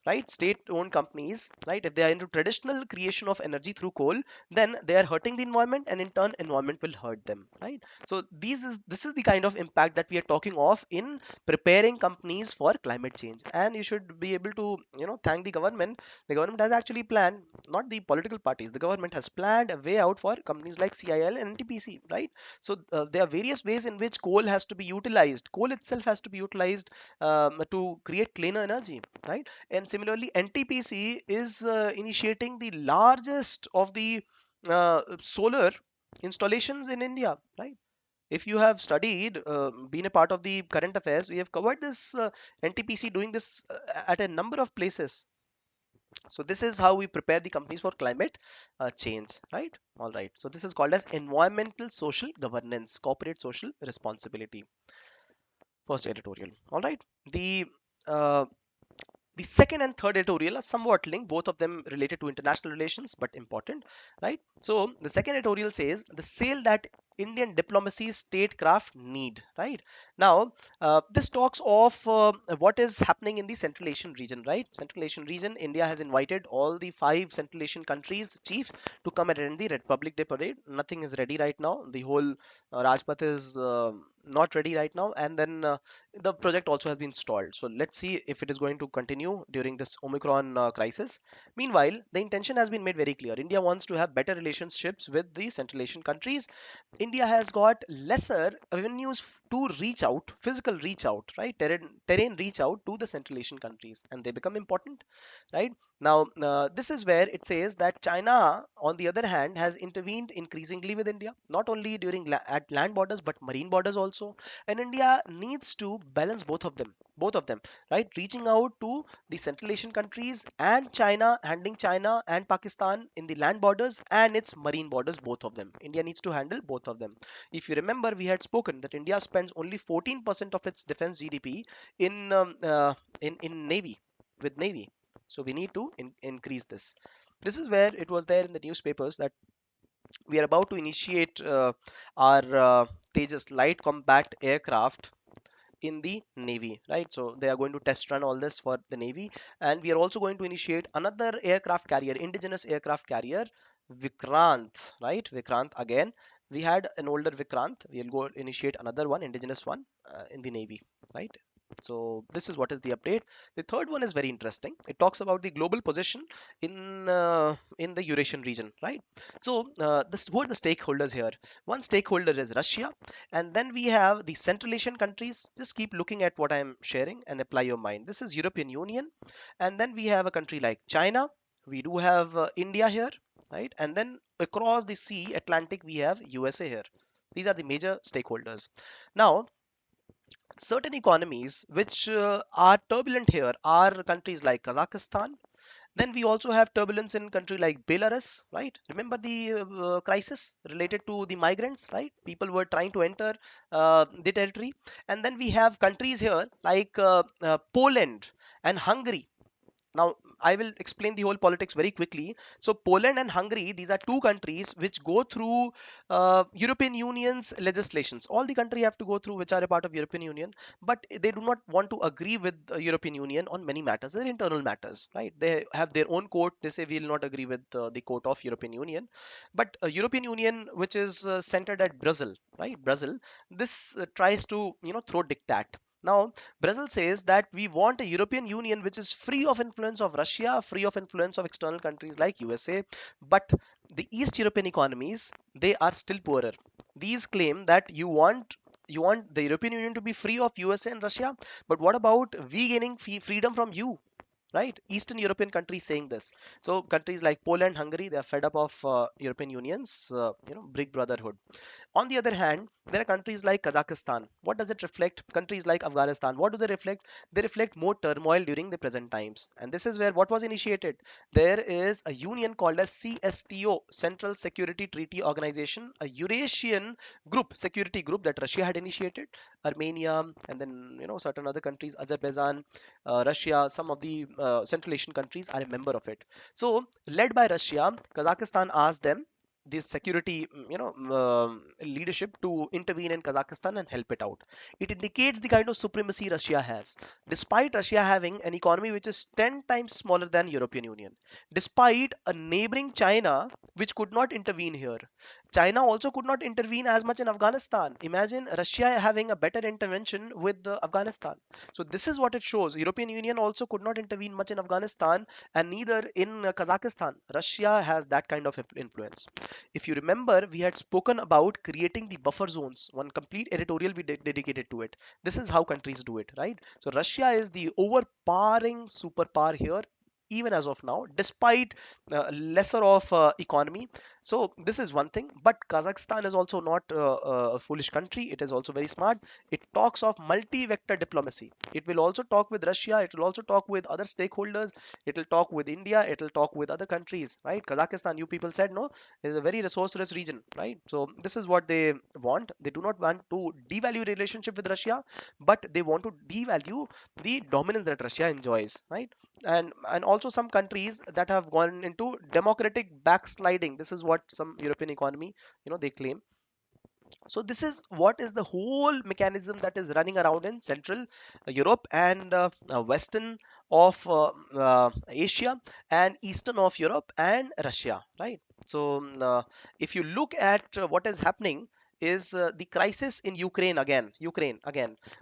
right, state owned companies, right, if they are into traditional creation of energy through coal, then they are hurting the environment, and in turn environment will hurt them, right? So this is the kind of impact that we are talking of in preparing companies for climate change. And you should be able to thank the government. The government has actually planned, not the political parties, the government has planned a way out for companies like CIL and NTPC, right? So there are various ways in which coal has to be utilized, coal itself has to be utilized to create cleaner energy, right? And similarly, NTPC is initiating the largest of the solar installations in India, right? If you have studied, been a part of the current affairs, we have covered this NTPC doing this at a number of places. So this is how we prepare the companies for climate change, right? All right. So this is called as environmental social governance, corporate social responsibility. First editorial. All right. Uh, the second and third editorial are somewhat linked, both of them related to international relations, but important, right? So the second editorial says the sale that Indian diplomacy statecraft need, right? Now, this talks of what is happening in the Central Asian region, right? Central Asian region, India has invited all the five Central Asian countries chief to come and attend the Republic Day parade. Nothing is ready right now. The whole Rajpath is not ready right now, and then the project also has been stalled. So let's see if it is going to continue during this Omicron crisis. Meanwhile, the intention has been made very clear. India wants to have better relationships with the Central Asian countries. India has got lesser avenues to reach out, physical reach out, right? Terrain reach out to the Central Asian countries, and they become important, right? Now, this is where it says that China, on the other hand, has intervened increasingly with India, not only during at land borders but marine borders also. And India needs to balance both of them, right? Reaching out to the Central Asian countries and China, handling China and Pakistan in the land borders and its marine borders, both of them. India needs to handle both of them. If you remember, we had spoken that India spends only 14% of its defense GDP in in navy, with navy. So we need to increase this. This is where it was there in the newspapers that we are about to initiate our Tejas light combat aircraft in the Navy, right? So they are going to test run all this for the Navy, and we are also going to initiate another aircraft carrier, indigenous aircraft carrier, Vikrant, right? Vikrant again. We had an older Vikrant. We'll go initiate another one, indigenous one, in the Navy, right? So this is what is the update. The third one is very interesting. It talks about the global position in the Eurasian region, right? So this who are the stakeholders here? One stakeholder is Russia, and then we have the Central Asian countries. Just keep looking at what I am sharing and apply your mind. This is European Union, and then we have a country like China. We do have India here, right? And then across the sea, Atlantic, we have USA here. These are the major stakeholders. Now, certain economies which are turbulent here are countries like Kazakhstan. Then we also have turbulence in country like Belarus, right? Remember the crisis related to the migrants, right? People were trying to enter the territory. And then we have countries here like Poland and Hungary. Now, I will explain the whole politics very quickly. So, Poland and Hungary, these are two countries which go through European Union's legislations. All the country have to go through which are a part of European Union, but they do not want to agree with the European Union on many matters. They're internal matters, right? They have their own court. They say we will not agree with the court of European Union. But European Union, which is centered at Brazil, right? Brazil, this tries to throw diktat. Now, Brazil says that we want a European Union which is free of influence of Russia, free of influence of external countries like USA, but the East European economies, they are still poorer. These claim that you want the European Union to be free of USA and Russia, but what about we gaining freedom from you? Right, Eastern European countries saying this. So countries like Poland, Hungary, they are fed up of European Union's big brotherhood. On the other hand, there are countries like Kazakhstan. What does it reflect? Countries like Afghanistan. What do they reflect? They reflect more turmoil during the present times. And this is where what was initiated. There is a union called as CSTO, Central Security Treaty Organization, a Eurasian group, security group that Russia had initiated. Armenia, and then certain other countries, Azerbaijan, Russia, some of the Central Asian countries are a member of it. So, led by Russia, Kazakhstan asked them this security leadership to intervene in Kazakhstan and help it out. It indicates the kind of supremacy Russia has, despite Russia having an economy which is 10 times smaller than European Union, despite a neighboring China which could not intervene here. China also could not intervene as much in Afghanistan. Imagine Russia having a better intervention with Afghanistan. So this is what it shows. European Union also could not intervene much in Afghanistan, and neither in Kazakhstan. Russia has that kind of influence. If you remember, we had spoken about creating the buffer zones, one complete editorial we dedicated to it. This is how countries do it, right? So Russia is the overpowering superpower here, even as of now, despite lesser of economy. So this is one thing. But Kazakhstan is also not a foolish country. It is also very smart. It talks of multi-vector diplomacy. It will also talk with Russia. It will also talk with other stakeholders. It will talk with India. It will talk with other countries, right? Kazakhstan, you people said no, is a very resource-rich region, right? So this is what they want. They do not want to devalue relationship with Russia, but they want to devalue the dominance that Russia enjoys, right? And also some countries that have gone into democratic backsliding. This is what some European economy, they claim. So this is what is the whole mechanism that is running around in Central Europe and Western of Asia and Eastern of Europe and Russia, right? So if you look at what is happening is the crisis in Ukraine again.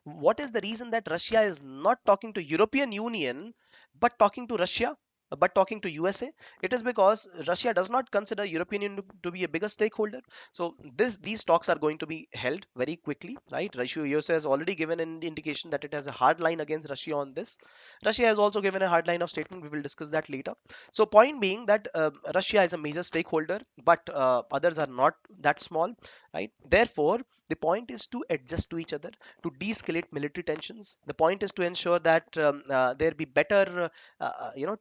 What is the reason that Russia is not talking to European Union but talking to Russia? But talking to USA, it is because Russia does not consider European Union to be a bigger stakeholder. So these talks are going to be held very quickly, right? Russia USA has already given an indication that it has a hard line against Russia on this. Russia has also given a hard line of statement. We will discuss that later. So point being that Russia is a major stakeholder, but others are not that small, right? Therefore, the point is to adjust to each other, to de-escalate military tensions. The point is to ensure that there be better,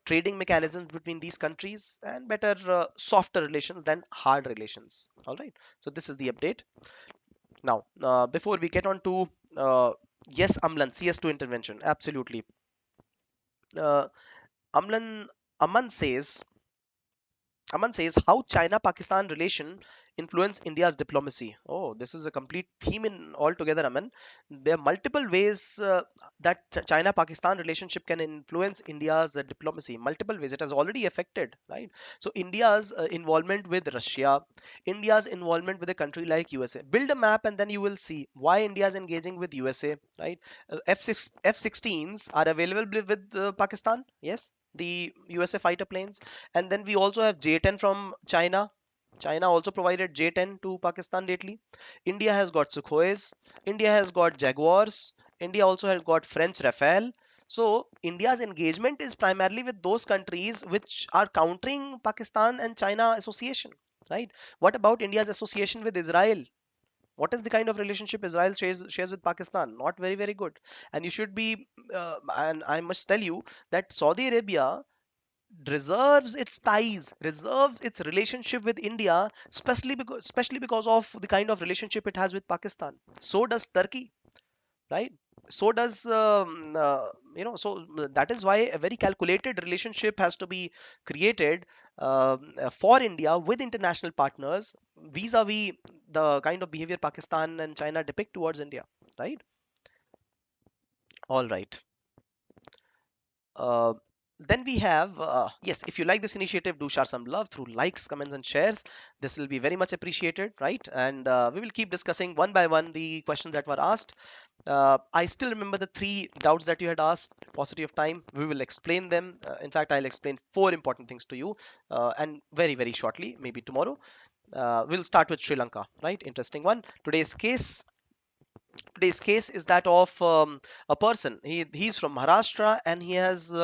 trading mechanisms between these countries and better, softer relations than hard relations. All right. So this is the update. Now, before we get on to yes, Amlan, CS2 intervention. Absolutely. Uh, Amlan Aman says Aman says how China-Pakistan relation influence India's diplomacy. Oh, this is a complete theme in altogether, Aman. There are multiple ways that China-Pakistan relationship can influence India's diplomacy. Multiple ways. It has already affected, right? So India's involvement with Russia, India's involvement with a country like USA. Build a map and then you will see why India is engaging with USA, right? F-16s are available with Pakistan. Yes, the USA fighter planes, and then we also have J-10 from China. China also provided J-10 to Pakistan lately. India has got Sukhois. India has got Jaguars. India also has got French Rafale. So India's engagement is primarily with those countries which are countering Pakistan and China association, right? What about India's association with Israel? What is the kind of relationship Israel shares with Pakistan? Not very, very good. And you should be, and I must tell you that Saudi Arabia reserves its relationship with India, especially because of the kind of relationship it has with Pakistan. So does Turkey, right? So does so that is why a very calculated relationship has to be created for India with international partners vis-a-vis the kind of behavior Pakistan and China depict towards India, right? All right. Uh, then we have, yes, if you like this initiative, do share some love through likes, comments, and shares. This will be very much appreciated, right? And we will keep discussing one by one the questions that were asked. I still remember the three doubts that you had asked. Paucity of time, we will explain them. In fact, I'll explain four important things to you, and very, very shortly, maybe tomorrow. We'll start with Sri Lanka, right? Interesting one. Today's case is that of a person. He's from Maharashtra and he has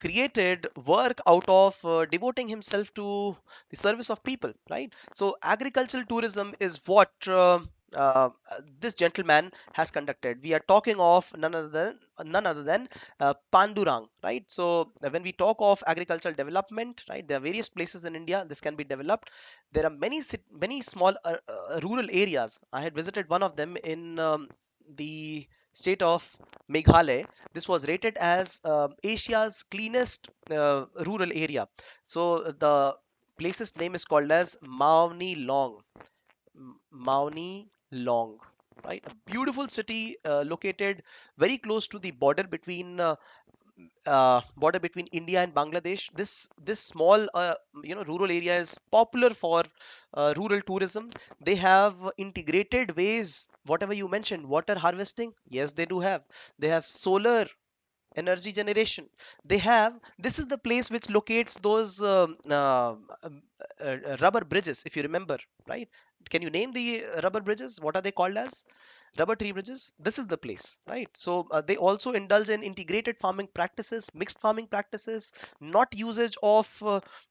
created work out of devoting himself to the service of people, right? So agricultural tourism is what this gentleman has conducted. We are talking of none other than Pandurang, right? So when we talk of agricultural development, right, there are various places in India this can be developed. There are many small rural areas. I had visited one of them in the state of Meghalaya. This was rated as Asia's cleanest rural area. So the place's name is called as Mauni Long. Mauni Long. Right, a beautiful city located very close to the border between India and Bangladesh. This small rural area is popular for rural tourism. They have integrated ways, whatever you mentioned, water harvesting. Yes, they do have. They have solar energy generation. They have. This is the place which locates those rubber bridges, if you remember, right? Can you name the rubber bridges? What are they called as? rubber tree bridges, this is the place, right? So they also indulge in integrated farming practices, mixed farming practices, not usage of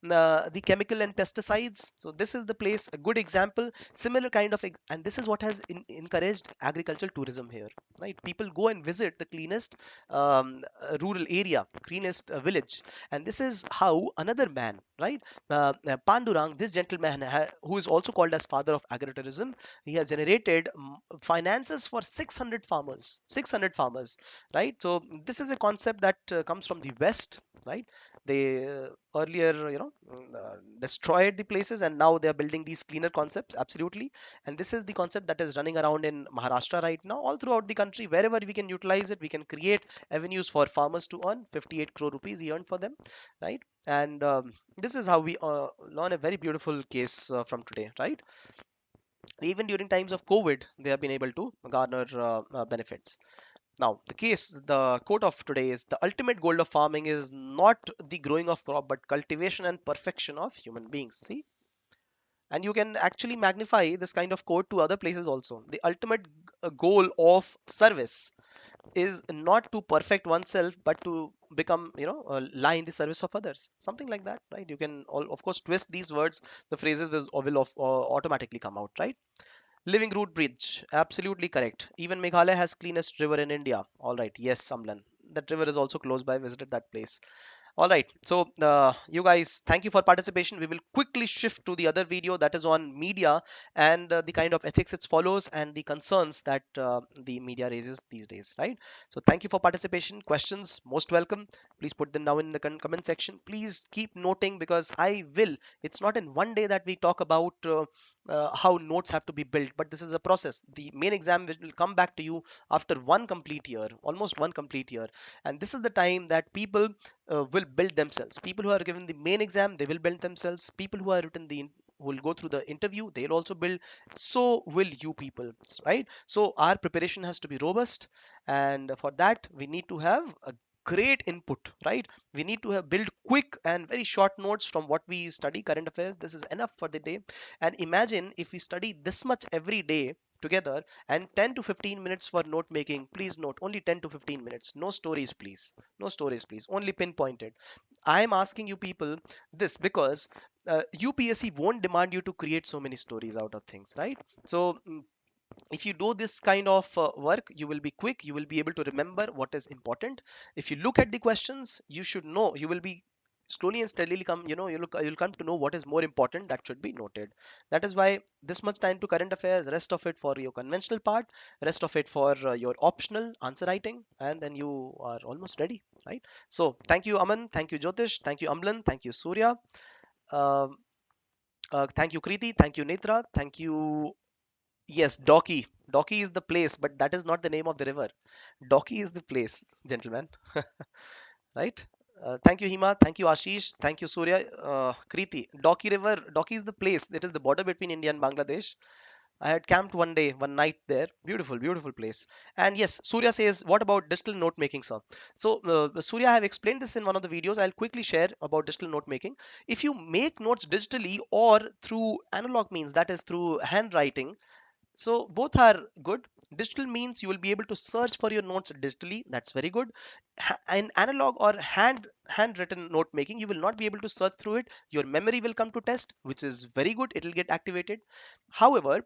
the chemical and pesticides. So this is the place, a good example, similar kind of, and this is what has encouraged agricultural tourism here, right? People go and visit the cleanest rural area, cleanest village, and this is how another man, right? Pandurang, this gentleman who is also called as father of agritourism, he has generated finances for 600 farmers, 600 farmers, right? So this is a concept that comes from the West, right? They earlier, destroyed the places, and now they are building these cleaner concepts, absolutely. And this is the concept that is running around in Maharashtra right now, all throughout the country. Wherever we can utilize it, we can create avenues for farmers to earn. 58 crore rupees he earned for them, right? And this is how we learn a very beautiful case from today, right? Even during times of COVID, they have been able to garner benefits. Now, the quote of today is: the ultimate goal of farming is not the growing of crop, but cultivation and perfection of human beings. See, and you can actually magnify this kind of quote to other places also. The ultimate goal of service is not to perfect oneself, but to become, lie in the service of others. Something like that, right? You can, of course, twist these words. The phrases will automatically come out, right? Living Root Bridge, absolutely correct. Even Meghalaya has cleanest river in India. All right, yes, Samlan. That river is also close by. Visited that place. All right. So, you guys, thank you for participation. We will quickly shift to the other video that is on media and the kind of ethics it follows and the concerns that the media raises these days, right? So, thank you for participation. Questions, most welcome. Please put them now in the comment section. Please keep noting, because I will. It's not in one day that we talk about how notes have to be built, but this is a process. The main exam will come back to you after one complete year, almost one complete year. And this is the time that people will build themselves. People who are given the main exam, they will build themselves. People who are written the who will go through the interview, they'll also build. So will you people, right? So our preparation has to be robust, and for that we need to have a great input, right? We need to have build quick and very short notes from what we study current affairs. This is enough for the day. And imagine if we study this much every day together, and 10 to 15 minutes for note making. Please note, only 10 to 15 minutes. No stories, please. No stories, please. Only pinpointed. I am asking you people this because UPSC won't demand you to create so many stories out of things, right? So if you do this kind of work, you will be quick. You will be able to remember what is important. If you look at the questions, you should know. You will be slowly and steadily come, you'll come to know what is more important that should be noted. That is why this much time to current affairs, rest of it for your conventional part, rest of it for your optional answer writing, and then you are almost ready, right? So thank you, Aman, thank you, Jyotish, thank you, Amlan, thank you, Surya, um, thank you, Kriti, thank you, Netra, thank you. Yes, Doki. Doki is the place, but that is not the name of the river. Doki is the place, gentlemen. Right? Thank you, Hima. Thank you, Ashish. Thank you, Surya. Kriti. Doki River. Doki is the place. It is the border between India and Bangladesh. I had camped one day, one night there. Beautiful, beautiful place. And yes, Surya says, what about digital note making, sir? So, Surya, I have explained this in one of the videos. I'll quickly share about digital note making. If you make notes digitally or through analog means, that is through handwriting, so both are good. Digital means you will be able to search for your notes digitally. That's very good. In analog or handwritten note making, you will not be able to search through it. Your memory will come to test, which is very good. It will get activated. However,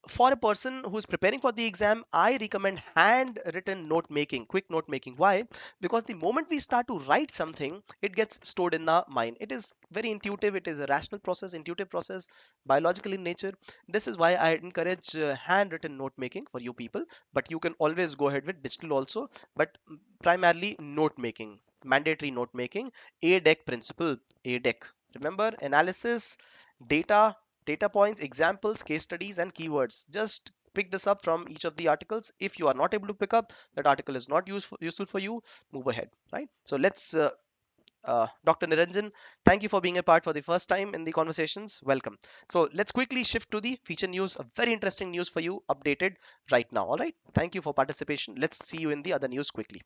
for a person who is preparing for the exam, I recommend handwritten note making, quick note making. Why? Because the moment we start to write something, it gets stored in the mind. It is very intuitive. It is a rational process, intuitive process, biological in nature. This is why I encourage handwritten note making for you people. But you can always go ahead with digital also. But primarily note making, mandatory note making, A deck principle, A deck. Remember, analysis, data, data points, examples, case studies, and keywords. Just pick this up from each of the articles. If you are not able to pick up, that article is not useful for you, move ahead, right? So let's Dr. Niranjan, thank you for being a part for the first time in the conversations. Welcome. So let's quickly shift to the feature news. A very interesting news for you, updated right now. All right. Thank you for participation. Let's see you in the other news quickly.